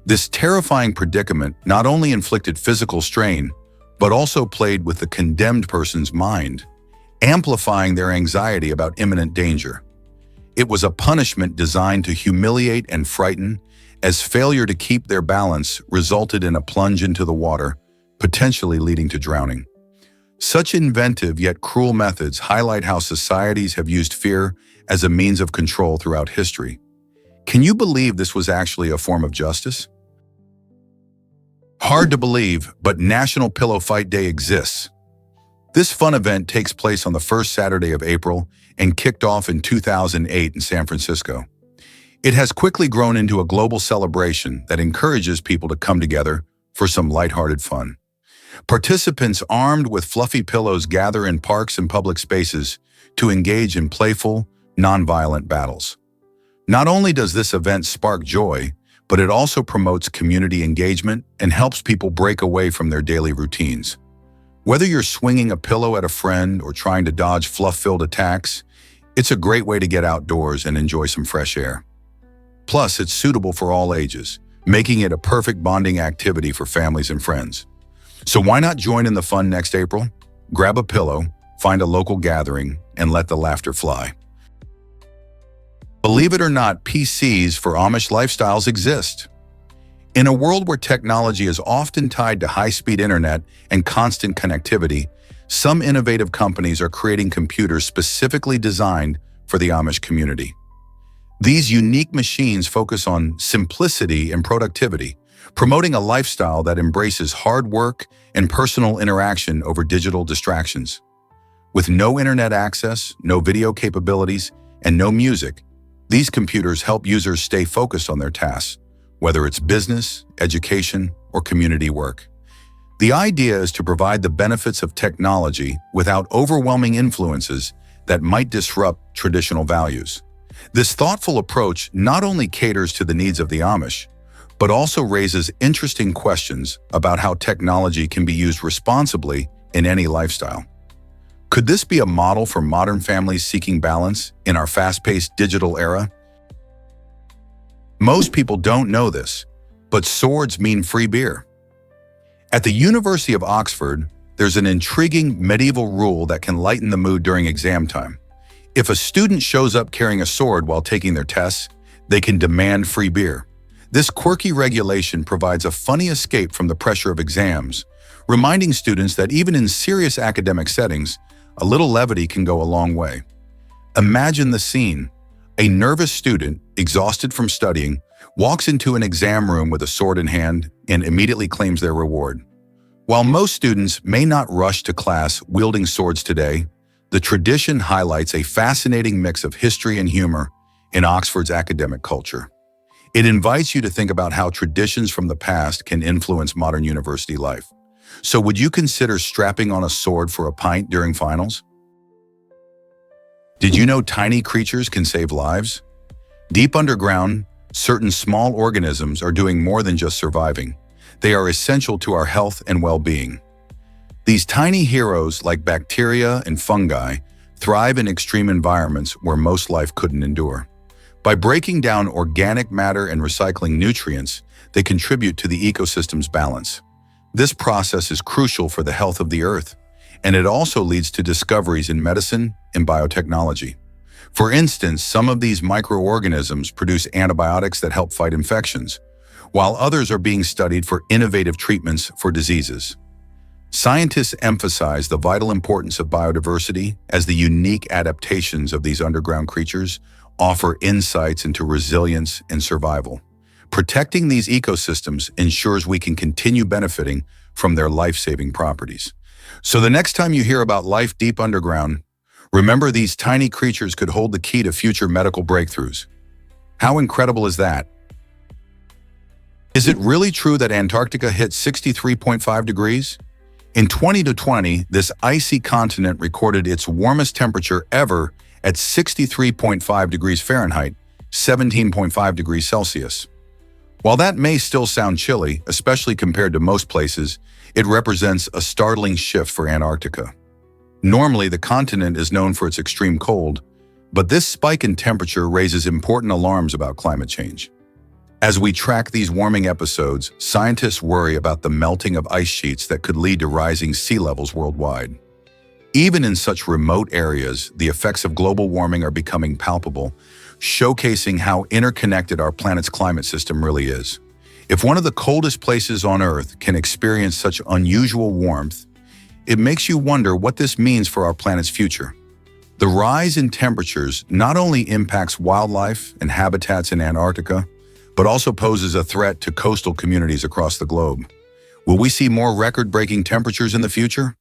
This terrifying predicament not only inflicted physical strain, but also played with the condemned person's mind, amplifying their anxiety about imminent danger. It was a punishment designed to humiliate and frighten, as failure to keep their balance resulted in a plunge into the water, potentially leading to drowning. Such inventive yet cruel methods highlight how societies have used fear as a means of control throughout history. Can you believe this was actually a form of justice? Hard to believe, but National Pillow Fight Day exists. This fun event takes place on the first Saturday of April and kicked off in 2008 in San Francisco. It has quickly grown into a global celebration that encourages people to come together for some lighthearted fun. Participants armed with fluffy pillows gather in parks and public spaces to engage in playful, nonviolent battles. Not only does this event spark joy, but it also promotes community engagement and helps people break away from their daily routines. Whether you're swinging a pillow at a friend or trying to dodge fluff-filled attacks, it's a great way to get outdoors and enjoy some fresh air. Plus, it's suitable for all ages, making it a perfect bonding activity for families and friends. So why not join in the fun next April? Grab a pillow, find a local gathering, and let the laughter fly. Believe it or not, PCs for Amish lifestyles exist. In a world where technology is often tied to high-speed internet and constant connectivity, some innovative companies are creating computers specifically designed for the Amish community. These unique machines focus on simplicity and productivity, promoting a lifestyle that embraces hard work and personal interaction over digital distractions. With no internet access, no video capabilities, and no music, these computers help users stay focused on their tasks, whether it's business, education, or community work. The idea is to provide the benefits of technology without overwhelming influences that might disrupt traditional values. This thoughtful approach not only caters to the needs of the Amish, but also raises interesting questions about how technology can be used responsibly in any lifestyle. Could this be a model for modern families seeking balance in our fast-paced digital era? Most people don't know this, but swords mean free beer. At the University of Oxford, there's an intriguing medieval rule that can lighten the mood during exam time. If a student shows up carrying a sword while taking their tests, they can demand free beer. This quirky regulation provides a funny escape from the pressure of exams, reminding students that even in serious academic settings, a little levity can go a long way. Imagine the scene. A nervous student, exhausted from studying, walks into an exam room with a sword in hand and immediately claims their reward. While most students may not rush to class wielding swords today, the tradition highlights a fascinating mix of history and humor in Oxford's academic culture. It invites you to think about how traditions from the past can influence modern university life. So would you consider strapping on a sword for a pint during finals? Did you know tiny creatures can save lives? Deep underground, certain small organisms are doing more than just surviving. They are essential to our health and well-being. These tiny heroes, like bacteria and fungi, thrive in extreme environments where most life couldn't endure. By breaking down organic matter and recycling nutrients, they contribute to the ecosystem's balance. This process is crucial for the health of the Earth, and it also leads to discoveries in medicine and biotechnology. For instance, some of these microorganisms produce antibiotics that help fight infections, while others are being studied for innovative treatments for diseases. Scientists emphasize the vital importance of biodiversity as the unique adaptations of these underground creatures offer insights into resilience and survival. Protecting these ecosystems ensures we can continue benefiting from their life-saving properties. So the next time you hear about life deep underground, remember these tiny creatures could hold the key to future medical breakthroughs. How incredible is that? Is it really true that Antarctica hit 63.5 degrees? In 2020, this icy continent recorded its warmest temperature ever at 63.5 degrees Fahrenheit, 17.5 degrees Celsius. While that may still sound chilly, especially compared to most places, it represents a startling shift for Antarctica. Normally, the continent is known for its extreme cold, but this spike in temperature raises important alarms about climate change. As we track these warming episodes, scientists worry about the melting of ice sheets that could lead to rising sea levels worldwide. Even in such remote areas, the effects of global warming are becoming palpable, showcasing how interconnected our planet's climate system really is. If one of the coldest places on Earth can experience such unusual warmth, it makes you wonder what this means for our planet's future. The rise in temperatures not only impacts wildlife and habitats in Antarctica, but also poses a threat to coastal communities across the globe. Will we see more record-breaking temperatures in the future?